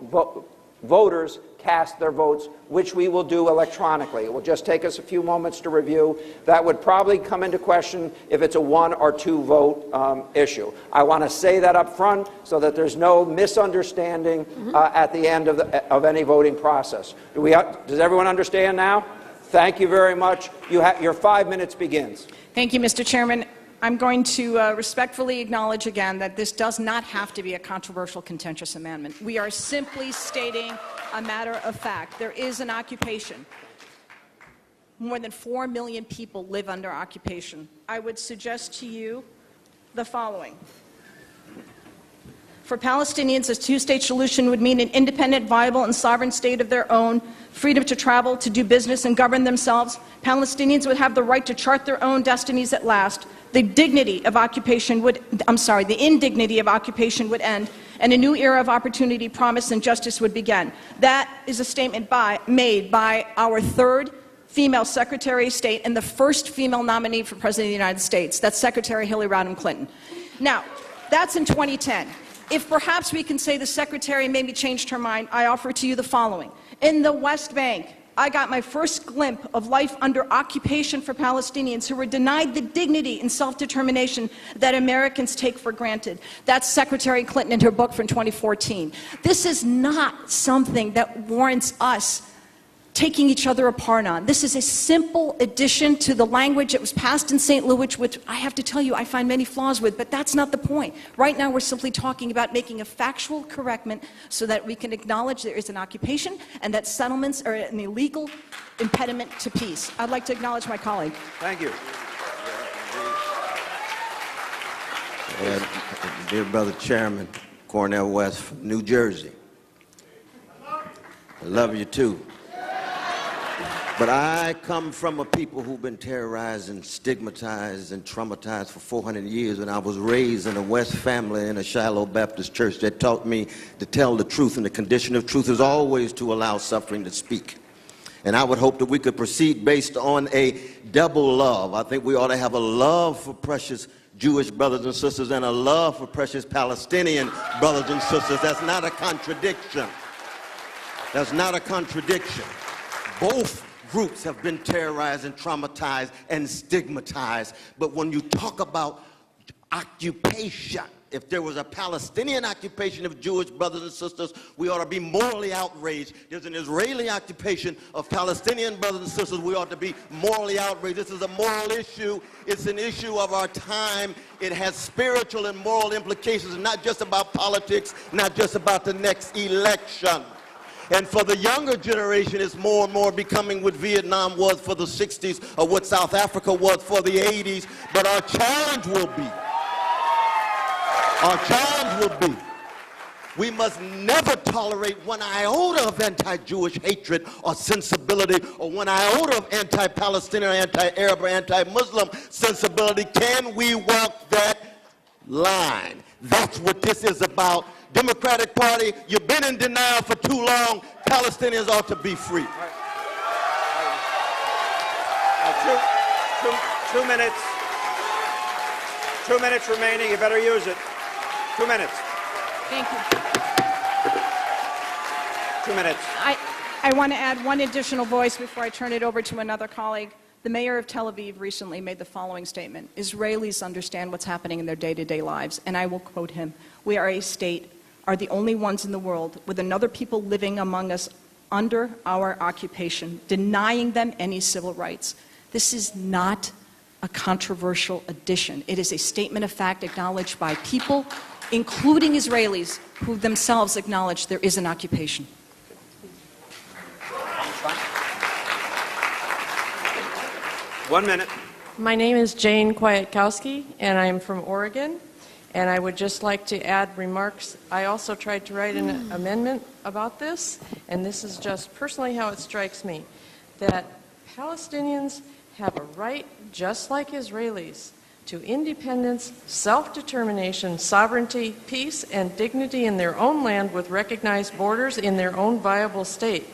voters cast their votes, which we will do electronically. It will just take us a few moments to review. That would probably come into question if it's a 1 or 2 vote issue. I want to say that up front so that there's no misunderstanding at the end of any voting process. Does everyone understand now? Thank you very much. Your 5 minutes begins. Thank you, Mr. Chairman. I'm going to respectfully acknowledge again that this does not have to be a controversial, contentious amendment. We are simply stating a matter of fact. There is an occupation. More than 4 million people live under occupation. I would suggest to you the following. For Palestinians, a two-state solution would mean an independent, viable, and sovereign state of their own, freedom to travel, to do business, and govern themselves. Palestinians would have the right to chart their own destinies at last. The indignity of occupation would end, and a new era of opportunity, promise, and justice would begin. That is a statement made by our 3rd female Secretary of State and the 1st female nominee for President of the United States. That's Secretary Hillary Rodham Clinton. Now, that's in 2010. If perhaps we can say the Secretary maybe changed her mind, I offer to you the following. In the West Bank, I got my first glimpse of life under occupation for Palestinians who were denied the dignity and self-determination that Americans take for granted. That's Secretary Clinton in her book from 2014. This is not something that warrants us taking each other apart on. This is a simple addition to the language that was passed in St. Louis, which I have to tell you I find many flaws with, but that's not the point. Right now we're simply talking about making a factual correctment so that we can acknowledge there is an occupation and that settlements are an illegal impediment to peace. I'd like to acknowledge my colleague. Thank you. Dear brother Chairman, Cornel West from New Jersey. I love you too. But I come from a people who've been terrorized and stigmatized and traumatized for 400 years, and I was raised in a West family in a Shiloh Baptist church that taught me to tell the truth, and the condition of truth is always to allow suffering to speak. And I would hope that we could proceed based on a double love. I think we ought to have a love for precious Jewish brothers and sisters and a love for precious Palestinian brothers and sisters. That's not a contradiction. That's not a contradiction. Both groups have been terrorized and traumatized and stigmatized. But when you talk about occupation, if there was a Palestinian occupation of Jewish brothers and sisters, we ought to be morally outraged. There's an Israeli occupation of Palestinian brothers and sisters, we ought to be morally outraged. This is a moral issue. It's an issue of our time. It has spiritual and moral implications, not just about politics, not just about the next election. And for the younger generation, it's more and more becoming what Vietnam was for the 60s or what South Africa was for the 80s. But our challenge will be, we must never tolerate one iota of anti-Jewish hatred or sensibility or one iota of anti-Palestinian, anti-Arab, or anti-Muslim sensibility. Can we walk that line? That's what this is about. Democratic Party, you've been in denial for too long. Palestinians ought to be free. Two minutes. 2 minutes remaining. You better use it. 2 minutes. Thank you. 2 minutes. I want to add one additional voice before I turn it over to another colleague. The mayor of Tel Aviv recently made the following statement. Israelis understand what's happening in their day-to-day lives, and I will quote him. We are a state, are the only ones in the world with another people living among us under our occupation, denying them any civil rights. This is not a controversial addition. It is a statement of fact acknowledged by people, including Israelis, who themselves acknowledge there is an occupation. One minute. My name is Jane Kwiatkowski, and I'm from Oregon. And I would just like to add remarks. I also tried to write an amendment about this, and this is just personally how it strikes me, that Palestinians have a right, just like Israelis, to independence, self-determination, sovereignty, peace, and dignity in their own land with recognized borders in their own viable state.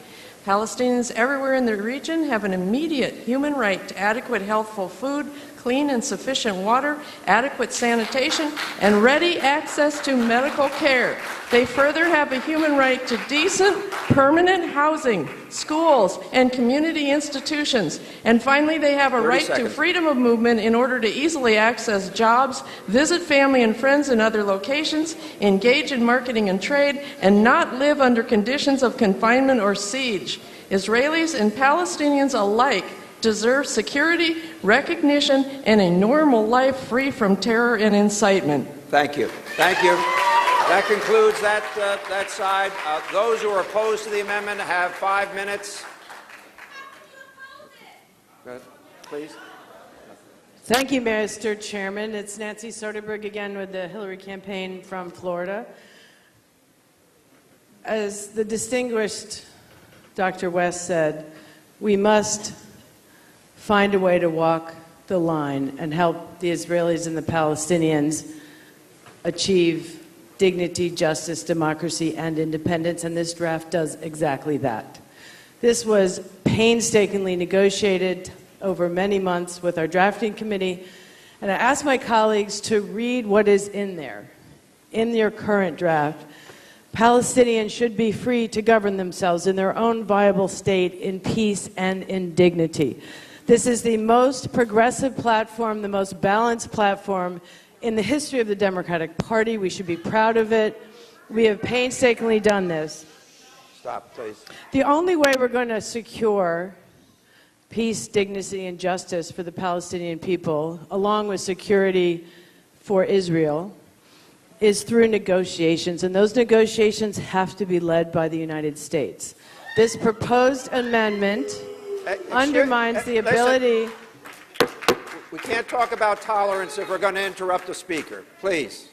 Palestinians everywhere in the region have an immediate human right to adequate, healthful food, clean and sufficient water, adequate sanitation, and ready access to medical care. They further have a human right to decent, permanent housing, schools, and community institutions. And finally, they have a right to freedom of movement in order to easily access jobs, visit family and friends in other locations, engage in marketing and trade, and not live under conditions of confinement or siege. Israelis and Palestinians alike deserve security, recognition, and a normal life free from terror and incitement. Thank you. Thank you. That concludes that side. Those who are opposed to the amendment have 5 minutes. Go ahead, please. Thank you, Mr. Chairman. It's Nancy Soderberg again with the Hillary campaign from Florida. As the distinguished Dr. West said, we must find a way to walk the line and help the Israelis and the Palestinians achieve dignity, justice, democracy, and independence, and this draft does exactly that. This was painstakingly negotiated over many months with our drafting committee, and I asked my colleagues to read what is in there. In their current draft, Palestinians should be free to govern themselves in their own viable state in peace and in dignity. This is the most progressive platform, the most balanced platform in the history of the Democratic Party. We should be proud of it. We have painstakingly done this. Stop, please. The only way we're going to secure peace, dignity, and justice for the Palestinian people, along with security for Israel, is through negotiations, and those negotiations have to be led by the United States. This proposed amendment undermines the ability... We can't talk about tolerance if we're going to interrupt the speaker. Please.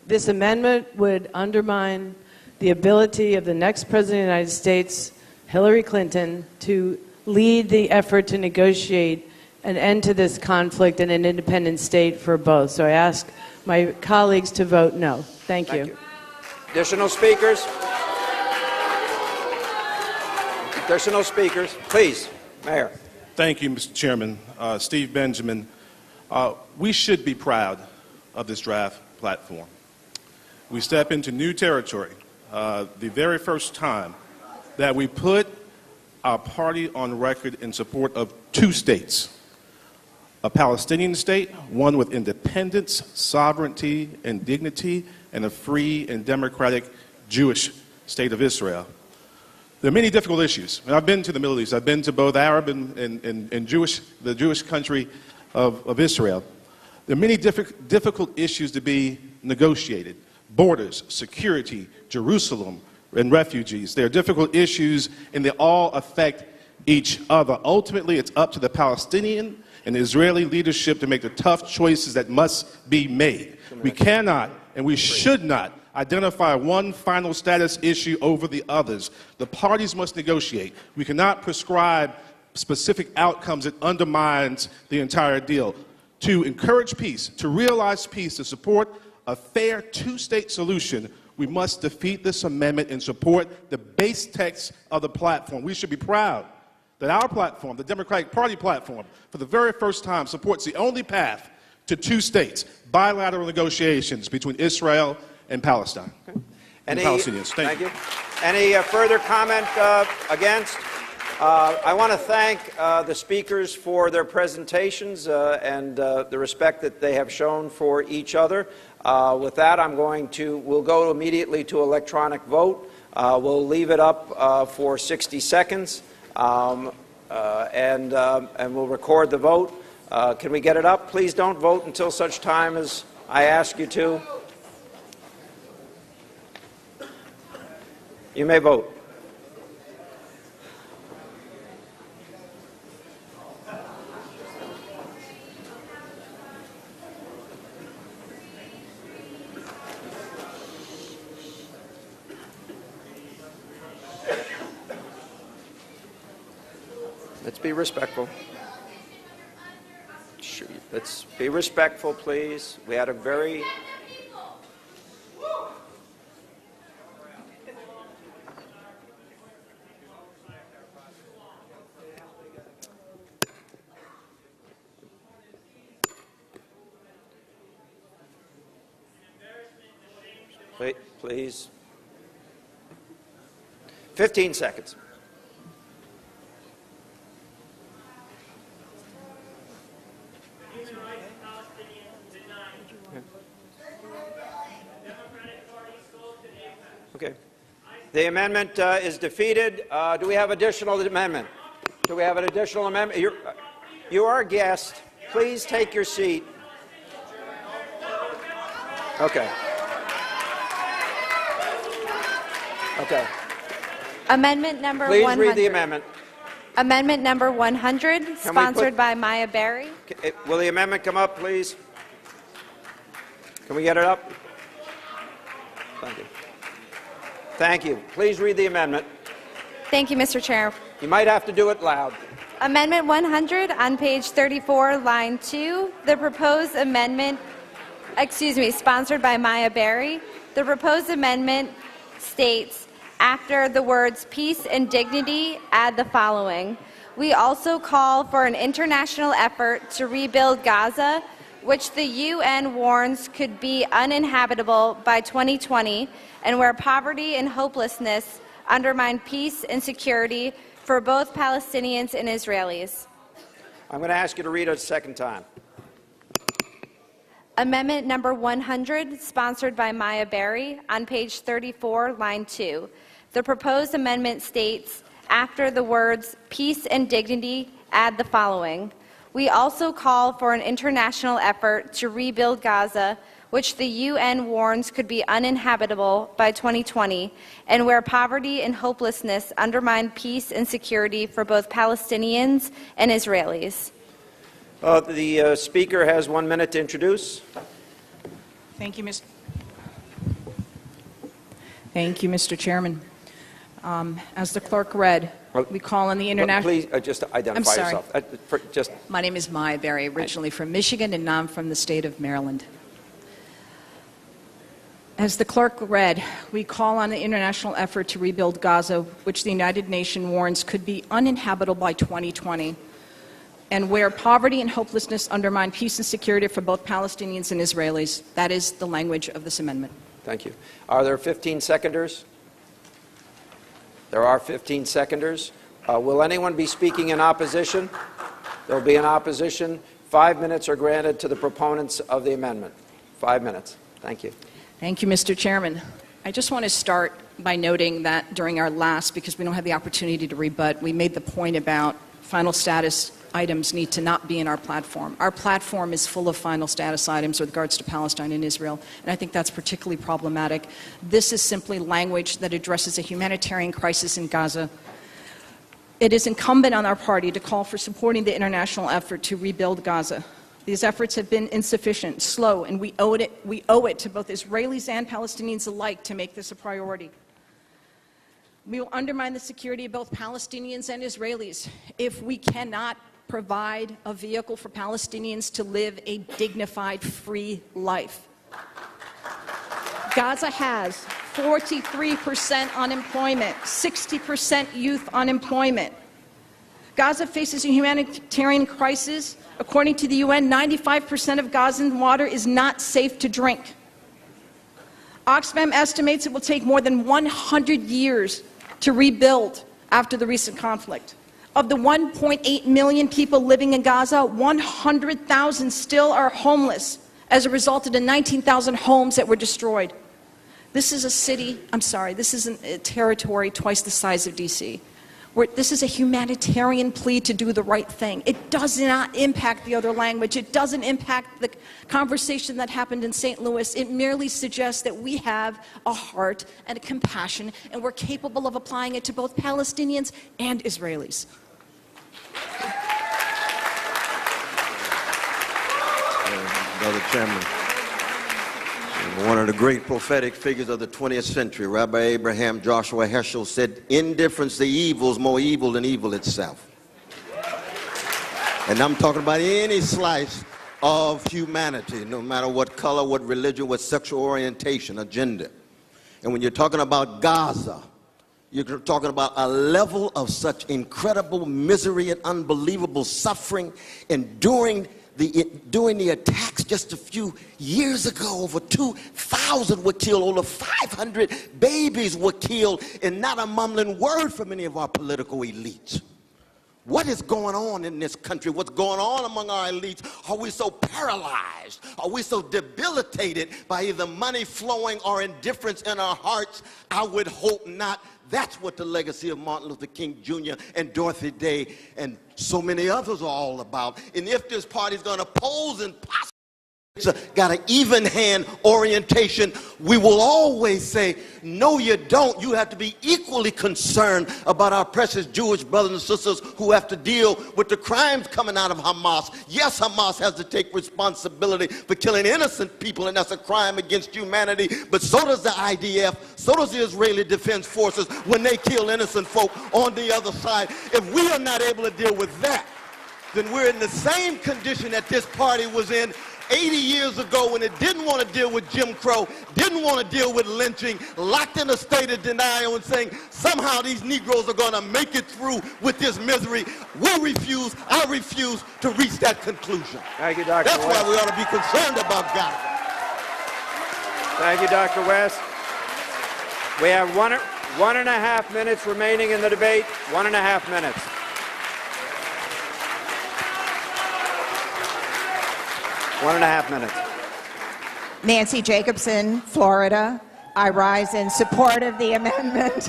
This amendment would undermine the ability of the next President of the United States, Hillary Clinton, to lead the effort to negotiate an end to this conflict and an independent state for both. So I ask my colleagues to vote no. Thank you. Additional speakers? Additional speakers? Please, Mayor. Thank you, Mr. Chairman. Steve Benjamin. We should be proud of this draft platform. We step into new territory. The very first time that we put our party on record in support of two states, a Palestinian state, one with independence, sovereignty, and dignity, and a free and democratic Jewish state of Israel. There are many difficult issues. And I've been to the Middle East. I've been to both Arab and Jewish, the Jewish country of Israel. There are many difficult issues to be negotiated. Borders, security, Jerusalem, and refugees. They are difficult issues, and they all affect each other. Ultimately, it's up to the Palestinian and the Israeli leadership to make the tough choices that must be made. We cannot and we should not identify one final status issue over the others. The parties must negotiate. We cannot prescribe specific outcomes that undermines the entire deal. To encourage peace, to realize peace, to support a fair two-state solution, we must defeat this amendment and support the base text of the platform. We should be proud that our platform, the Democratic Party platform, for the very first time supports the only path to two states, bilateral negotiations between Israel and Palestine. And Palestinians. Thank you. Any further comment against? I want to thank the speakers for their presentations and the respect that they have shown for each other. With that, we'll go immediately to electronic vote. We'll leave it up for 60 seconds, and we'll record the vote. Can we get it up? Please don't vote until such time as I ask you to. You may vote. Let's be respectful. Let's be respectful, please. We had a very... Please. 15 seconds. Okay. The amendment is defeated. Do we have additional amendment? Do we have an additional amendment? You are a guest. Please take your seat. Okay. Okay. Amendment number Please 100. read the amendment. Amendment number 100, sponsored by Maya Berry. Will the amendment come up, please? Can we get it up? Thank you. Thank you. Please read the amendment. Thank you, Mr. Chair. You might have to do it loud. Amendment 100 on page 34, line 2. The proposed amendment, sponsored by Maya Berry. The proposed amendment states, after the words peace and dignity, add the following. We also call for an international effort to rebuild Gaza, which the UN warns could be uninhabitable by 2020, and where poverty and hopelessness undermine peace and security for both Palestinians and Israelis. I'm going to ask you to read it a second time. Amendment number 100, sponsored by Maya Berry, on page 34, line 2. The proposed amendment states, after the words peace and dignity, add the following. We also call for an international effort to rebuild Gaza, which the UN warns could be uninhabitable by 2020, and where poverty and hopelessness undermine peace and security for both Palestinians and Israelis. The Speaker has 1 minute to introduce. Thank you, Mr. Chairman. As the clerk read, we call on the international... Please just identify yourself. My name is Maya Berry, originally from Michigan, and now I'm from the state of Maryland. As the clerk read, we call on the international effort to rebuild Gaza, which the United Nations warns could be uninhabitable by 2020, and where poverty and hopelessness undermine peace and security for both Palestinians and Israelis. That is the language of this amendment. Thank you. Are there 15 seconders? There are 15 seconders. Will anyone be speaking in opposition? There will be an opposition. 5 minutes are granted to the proponents of the amendment. 5 minutes. Thank you. Thank you, Mr. Chairman. I just want to start by noting that during our last, because we don't have the opportunity to rebut, we made the point about final status items need to not be in our platform. Our platform is full of final status items with regards to Palestine and Israel, and I think that's particularly problematic. This is simply language that addresses a humanitarian crisis in Gaza. It is incumbent on our party to call for supporting the international effort to rebuild Gaza. These efforts have been insufficient, slow, and we owe it to both Israelis and Palestinians alike to make this a priority. We will undermine the security of both Palestinians and Israelis if we cannot provide a vehicle for Palestinians to live a dignified, free life. Gaza has 43% unemployment, 60% youth unemployment. Gaza faces a humanitarian crisis. According to the UN, 95% of Gazan water is not safe to drink. Oxfam estimates it will take more than 100 years to rebuild after the recent conflict. Of the 1.8 million people living in Gaza, 100,000 still are homeless as it resulted in 19,000 homes that were destroyed. This is a city, this is a territory twice the size of D.C. This is a humanitarian plea to do the right thing. It does not impact the other language. It doesn't impact the conversation that happened in St. Louis. It merely suggests that we have a heart and a compassion, and we're capable of applying it to both Palestinians and Israelis. Brother Chairman, one of the great prophetic figures of the 20th century, Rabbi Abraham Joshua Heschel, said, indifference to evil is more evil than evil itself. And I'm talking about any slice of humanity, no matter what color, what religion, what sexual orientation, or gender. And when you're talking about Gaza, you're talking about a level of such incredible misery and unbelievable suffering. And during the attacks just a few years ago, over 2,000 were killed, over 500 babies were killed, and not a mumbling word from any of our political elites. What is going on in this country? What's going on among our elites? Are we so paralyzed? Are we so debilitated by either money flowing or indifference in our hearts? I would hope not. That's what the legacy of Martin Luther King Jr. and Dorothy Day and so many others are all about. And if this party is going to pose and possibly got an even-hand orientation, we will always say, no, you don't. You have to be equally concerned about our precious Jewish brothers and sisters who have to deal with the crimes coming out of Hamas. Yes, Hamas has to take responsibility for killing innocent people, and that's a crime against humanity, but so does the IDF, so does the Israeli Defense Forces when they kill innocent folk on the other side. If we are not able to deal with that, then we're in the same condition that this party was in 80 years ago when it didn't want to deal with Jim Crow, didn't want to deal with lynching, locked in a state of denial and saying somehow these Negroes are going to make it through with this misery. I refuse to reach that conclusion. Thank you, Dr. That's West. why we ought to be concerned about Gaza. Thank you, Dr. West. We have one and a half minutes remaining in the debate. 1.5 minutes. One and a half minutes. Nancy Jacobson, Florida. I rise in support of the amendment.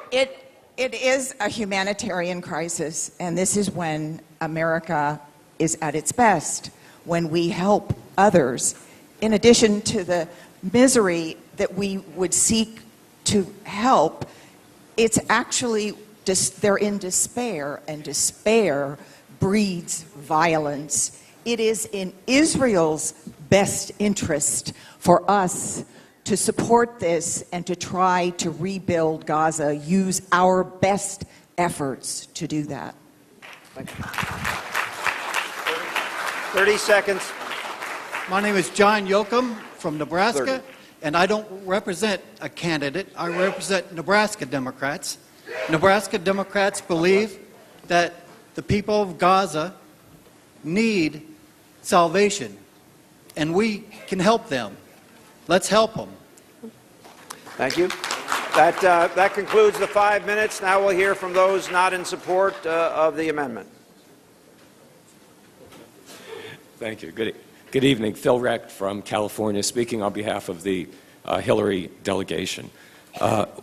It is a humanitarian crisis, and this is when America is at its best, when we help others. In addition to the misery that we would seek to help, it's actually they're in despair, and despair breeds violence. It is in Israel's best interest for us to support this and to try to rebuild Gaza, use our best efforts to do that. Thank you. 30 seconds. My name is John Yoakum from Nebraska, 30. and I don't represent a candidate. I represent Nebraska Democrats. Nebraska Democrats believe that the people of Gaza need salvation, and we can help them. Let's help them. Thank you. That concludes the 5 minutes. Now we'll hear from those not in support of the amendment. Thank you. Good evening. Phil Reck from California, speaking on behalf of the Hillary delegation.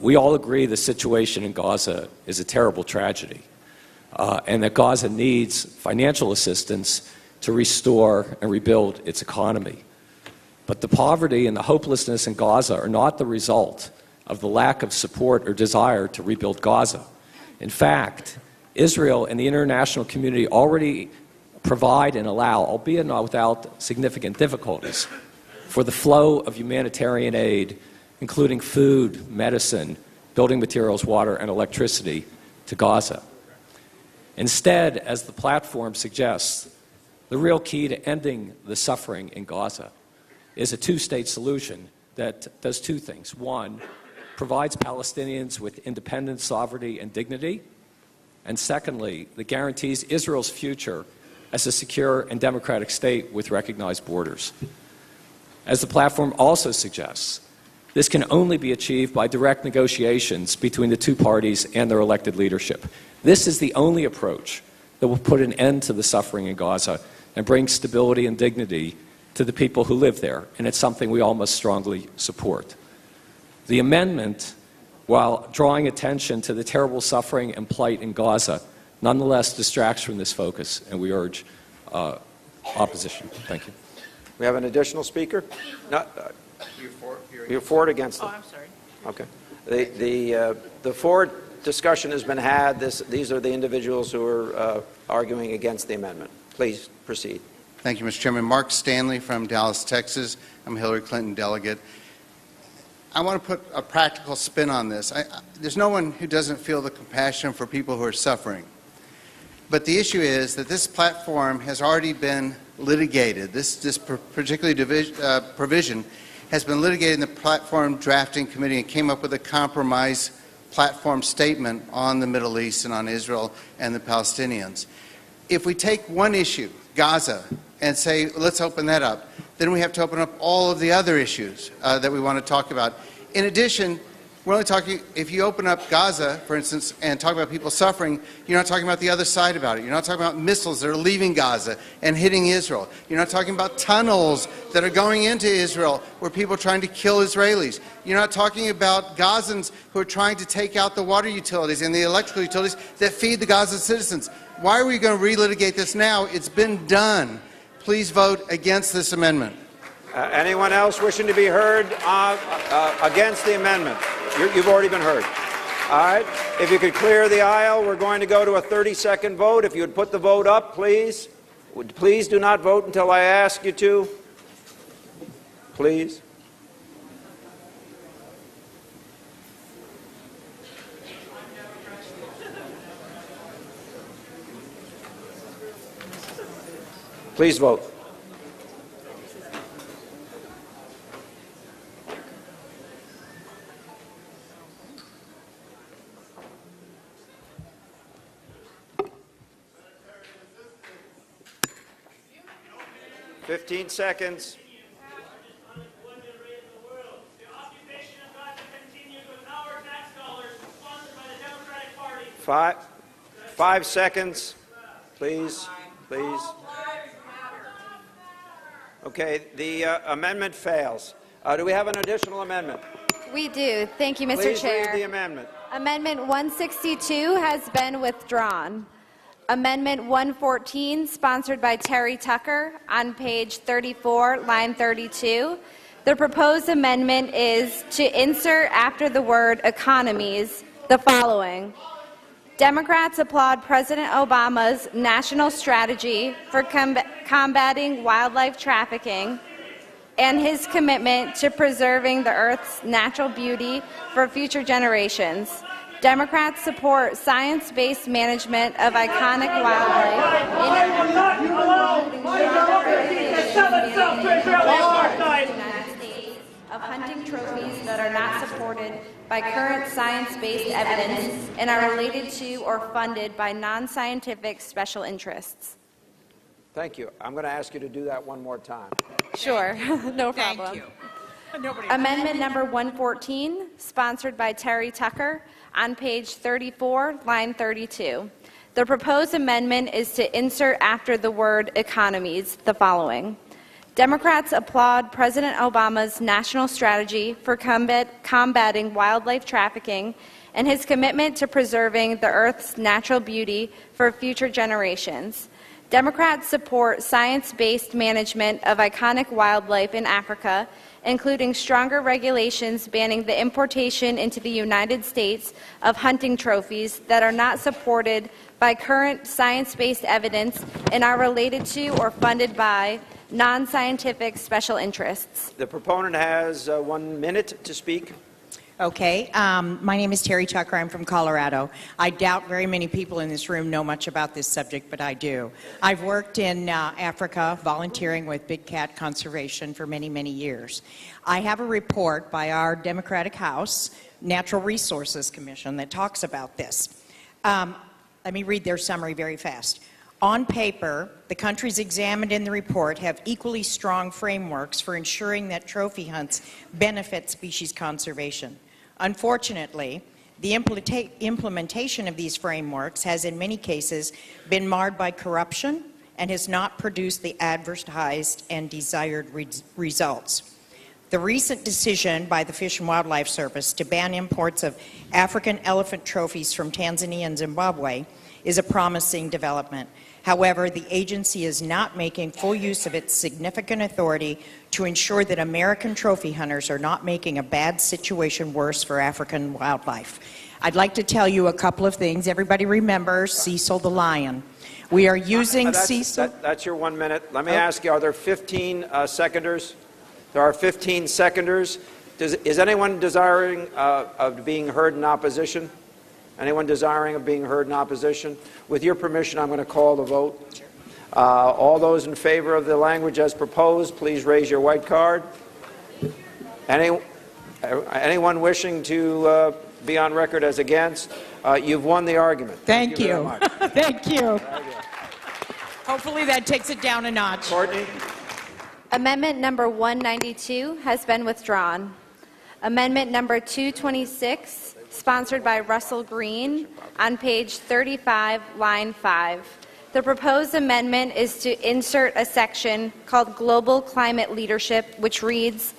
We all agree the situation in Gaza is a terrible tragedy, and that Gaza needs financial assistance to restore and rebuild its economy. But the poverty and the hopelessness in Gaza are not the result of the lack of support or desire to rebuild Gaza. In fact, Israel and the international community already provide and allow, albeit not without significant difficulties, for the flow of humanitarian aid, including food, medicine, building materials, water, and electricity to Gaza. Instead, as the platform suggests, the real key to ending the suffering in Gaza is a two-state solution that does two things. One, provides Palestinians with independence, sovereignty, and dignity. And secondly, that guarantees Israel's future as a secure and democratic state with recognized borders. As the platform also suggests, this can only be achieved by direct negotiations between the two parties and their elected leadership. This is the only approach that will put an end to the suffering in Gaza and bring stability and dignity to the people who live there, and it's something we all must strongly support. The amendment, while drawing attention to the terrible suffering and plight in Gaza, nonetheless distracts from this focus, and we urge opposition. Thank you. We have an additional speaker? No, you're for it, against it? Oh, I'm sorry. Okay. The for discussion has been had. These are the individuals who are arguing against the amendment. Please proceed. Thank you, Mr. Chairman. Mark Stanley from Dallas, Texas. I'm a Hillary Clinton delegate. I want to put a practical spin on this. There's no one who doesn't feel the compassion for people who are suffering. But the issue is that this platform has already been litigated. This particular provision has been litigated in the platform drafting committee and came up with a compromise platform statement on the Middle East and on Israel and the Palestinians. If we take one issue, Gaza, and say, let's open that up, then we have to open up all of the other issues that we want to talk about. In addition, we're only talking, if you open up Gaza, for instance, and talk about people suffering, you're not talking about the other side about it. You're not talking about missiles that are leaving Gaza and hitting Israel. You're not talking about tunnels that are going into Israel where people are trying to kill Israelis. You're not talking about Gazans who are trying to take out the water utilities and the electrical utilities that feed the Gaza citizens. Why are we going to relitigate this now? It's been done. Please vote against this amendment. Anyone else wishing to be heard against the amendment? You've already been heard. All right. If you could clear the aisle, we're going to go to a 30-second vote. If you would put the vote up, please. Please do not vote until I ask you to. Please. Please vote. Fifteen seconds. Five seconds, please. Okay, the amendment fails. Do we have an additional amendment? We do. Thank you, Mr. Please Chair. read the amendment. Amendment 162 has been withdrawn. Amendment 114, sponsored by Terry Tucker, on page 34, line 32. The proposed amendment is to insert after the word economies the following. Democrats applaud President Obama's national strategy for combating wildlife trafficking and his commitment to preserving the Earth's natural beauty for future generations. Democrats support science-based management of iconic wildlife of hunting trophies that are not supported by current science-based evidence and are related to or funded by non-scientific special interests. Thank you. I'm going to ask you to do that one more time. Sure, no problem. Amendment number 114, sponsored by Terry Tucker, on page 34, line 32. The proposed amendment is to insert after the word economies the following. Democrats applaud President Obama's national strategy for combating wildlife trafficking and his commitment to preserving the Earth's natural beauty for future generations. Democrats support science-based management of iconic wildlife in Africa, including stronger regulations banning the importation into the United States of hunting trophies that are not supported by current science-based evidence and are related to or funded by non-scientific special interests. The proponent has 1 minute to speak. Okay. My name is Terry Tucker. I'm from Colorado. I doubt very many people in this room know much about this subject, but I do. I've worked in Africa volunteering with big cat conservation for many, many years. I have a report by our Democratic House Natural Resources Commission that talks about this. Let me read their summary very fast. On paper, the countries examined in the report have equally strong frameworks for ensuring that trophy hunts benefit species conservation. Unfortunately, the implementation of these frameworks has in many cases been marred by corruption and has not produced the advertised and desired results. The recent decision by the Fish and Wildlife Service to ban imports of African elephant trophies from Tanzania and Zimbabwe is a promising development. However, the agency is not making full use of its significant authority to ensure that American trophy hunters are not making a bad situation worse for African wildlife. I'd like to tell you a couple of things. Everybody remembers Cecil the lion. We are using Cecil. That's your 1 minute. Let me ask you, are there 15 seconders? There are 15 seconders. Is anyone desiring of being heard in opposition? Anyone desiring of being heard in opposition? With your permission, I'm going to call the vote. All those in favor of the language as proposed, please raise your white card. Anyone wishing to be on record as against? You've won the argument. Thank you. Very much. Thank you. Hopefully that takes it down a notch. Courtney? Amendment number 192 has been withdrawn. Amendment number 226, sponsored by Russell Green, on page 35, line 5. The proposed amendment is to insert a section called Global Climate Leadership, which reads,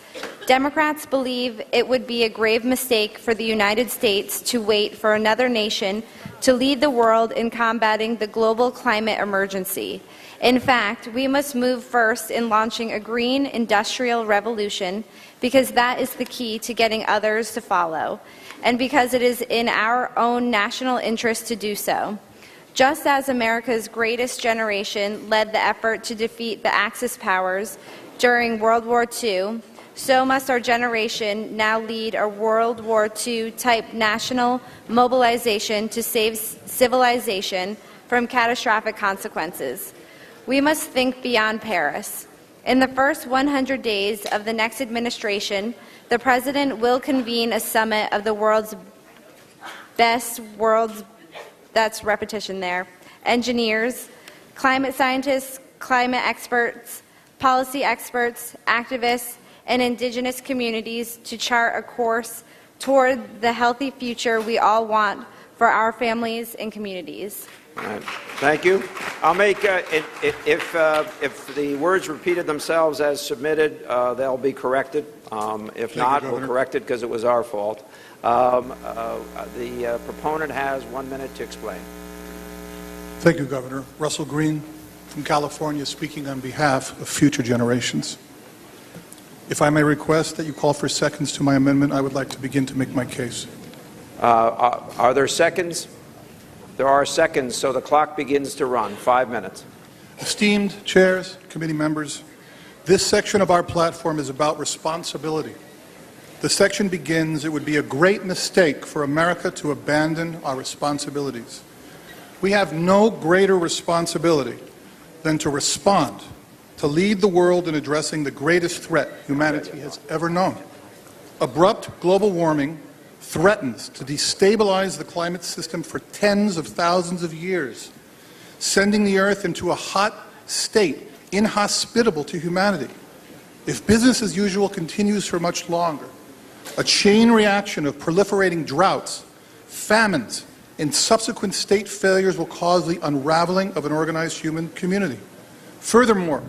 Democrats believe it would be a grave mistake for the United States to wait for another nation to lead the world in combating the global climate emergency. In fact, we must move first in launching a green industrial revolution because that is the key to getting others to follow, and because it is in our own national interest to do so. Just as America's greatest generation led the effort to defeat the Axis powers during World War II, so must our generation now lead a World War II-type national mobilization to save civilization from catastrophic consequences. We must think beyond Paris. In the first 100 days of the next administration, the President will convene a summit of the world's best, that's repetition there, engineers, climate scientists, climate experts, policy experts, activists, and indigenous communities to chart a course toward the healthy future we all want for our families and communities. Right. Thank you. I'll make, if the words repeated themselves as submitted, they'll be corrected. If not, we'll correct it because it was our fault. The proponent has 1 minute to explain. Thank you, Governor. Russell Green from California, speaking on behalf of future generations. If I may request that you call for seconds to my amendment, I would like to begin to make my case. Are there seconds? There are seconds, so the clock begins to run. 5 minutes. Esteemed chairs, committee members, this section of our platform is about responsibility. The section begins, it would be a great mistake for America to abandon our responsibilities. We have no greater responsibility than to respond, to lead the world in addressing the greatest threat humanity has ever known. Abrupt global warming threatens to destabilize the climate system for tens of thousands of years, sending the Earth into a hot state inhospitable to humanity. If business as usual continues for much longer, a chain reaction of proliferating droughts, famines, and subsequent state failures will cause the unraveling of an organized human community. Furthermore,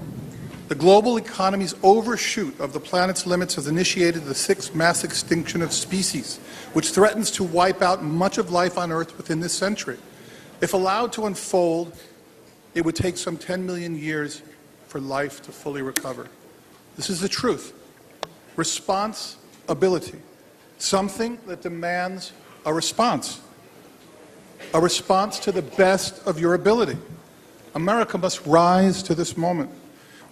the global economy's overshoot of the planet's limits has initiated the sixth mass extinction of species, which threatens to wipe out much of life on Earth within this century. If allowed to unfold, it would take some 10 million years for life to fully recover. This is the truth. Responsibility, something that demands a response to the best of your ability. America must rise to this moment.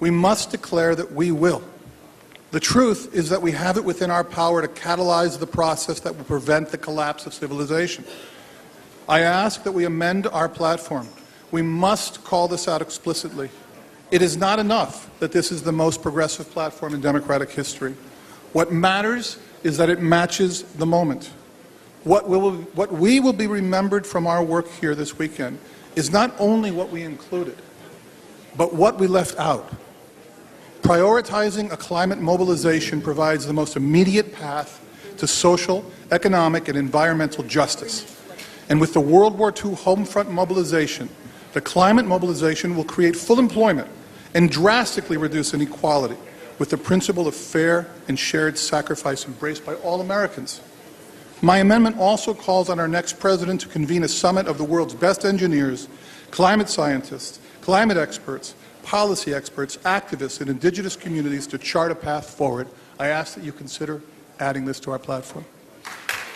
We must declare that we will. The truth is that we have it within our power to catalyze the process that will prevent the collapse of civilization. I ask that we amend our platform. We must call this out explicitly. It is not enough that this is the most progressive platform in democratic history. What matters is that it matches the moment. What we will be remembered from our work here this weekend is not only what we included, but what we left out. Prioritizing a climate mobilization provides the most immediate path to social, economic, and environmental justice. And with the World War II home front mobilization, The climate mobilization will create full employment and drastically reduce inequality with the principle of fair and shared sacrifice embraced by all Americans. My amendment also calls on our next president to convene a summit of the world's best engineers, climate scientists, climate experts, policy experts, activists, and indigenous communities to chart a path forward. I ask that you consider adding this to our platform.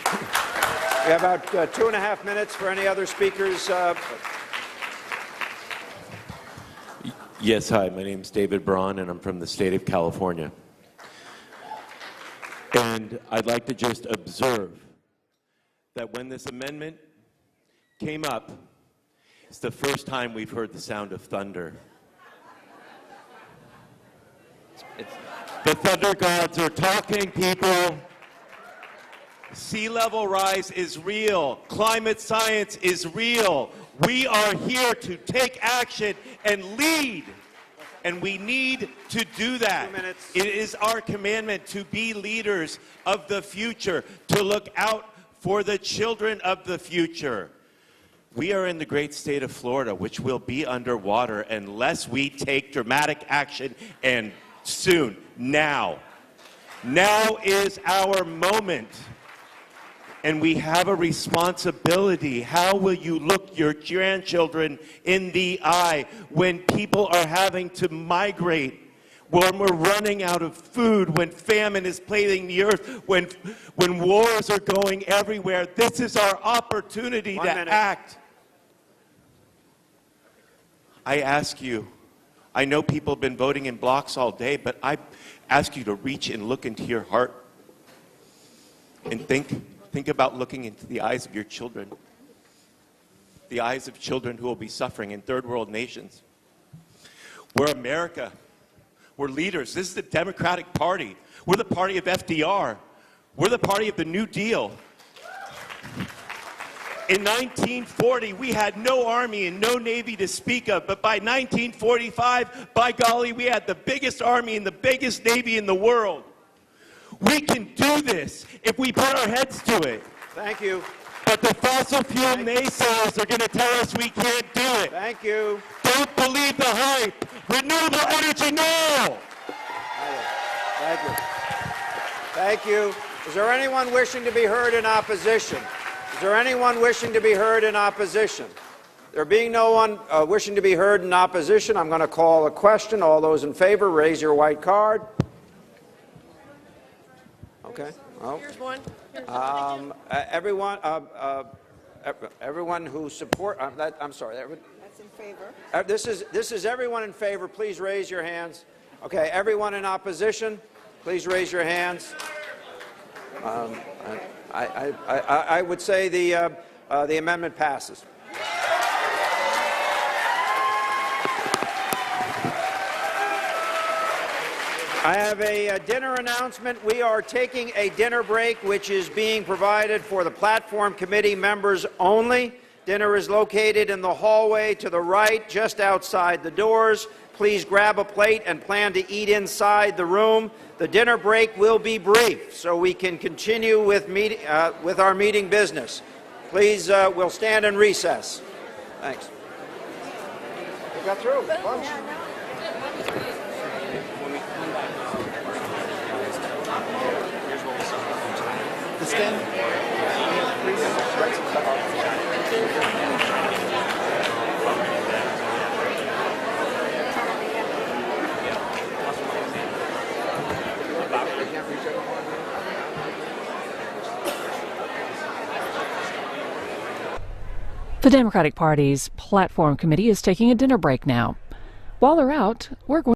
We have about 2.5 minutes for any other speakers. Yes, hi, my name is David Braun, and I'm from the state of California. And I'd like to just observe that when this amendment came up, it's the first time we've heard the sound of thunder. The thunder gods are talking, people. Sea level rise is real. Climate science is real. We are here to take action and lead. And we need to do that. It is our commandment to be leaders of the future, to look out for the children of the future. We are in the great state of Florida, which will be underwater unless we take dramatic action, and soon, now. Now is our moment. And we have a responsibility. How will you look your grandchildren in the eye when people are having to migrate, when we're running out of food, when famine is plaguing the earth, when wars are going everywhere? This is our opportunity to act. I ask you, I know people have been voting in blocks all day, but I ask you to reach and look into your heart and think about looking into the eyes of your children, the eyes of children who will be suffering in third world nations. We're America. We're leaders. This is the Democratic Party. We're the party of FDR. We're the party of the New Deal. In 1940, we had no army and no navy to speak of, but by 1945, by golly, we had the biggest army and the biggest navy in the world. We can do this if we put our heads to it. Thank you. But the fossil fuel naysayers are going to tell us we can't do it. Thank you. Don't believe the hype. Renewable energy now. Thank you. Thank you. Is there anyone wishing to be heard in opposition? Is there anyone wishing to be heard in opposition? There being no one wishing to be heard in opposition, I'm going to call a question. All those in favor, raise your white card. Okay. Oh. Here's one. Everyone who support. I'm sorry. That's in favor. This is everyone in favor. Please raise your hands. Okay. Everyone in opposition, please raise your hands. I would say the amendment passes. I have a dinner announcement. We are taking a dinner break, which is being provided for the platform committee members only. Dinner is located in the hallway to the right, just outside the doors. Please grab a plate and plan to eat inside the room. The dinner break will be brief, so we can continue with our meeting business. Please, we'll stand in recess. Thanks. We got through. Lunch. The Democratic Party's Platform Committee is taking a dinner break now. While they're out, we're going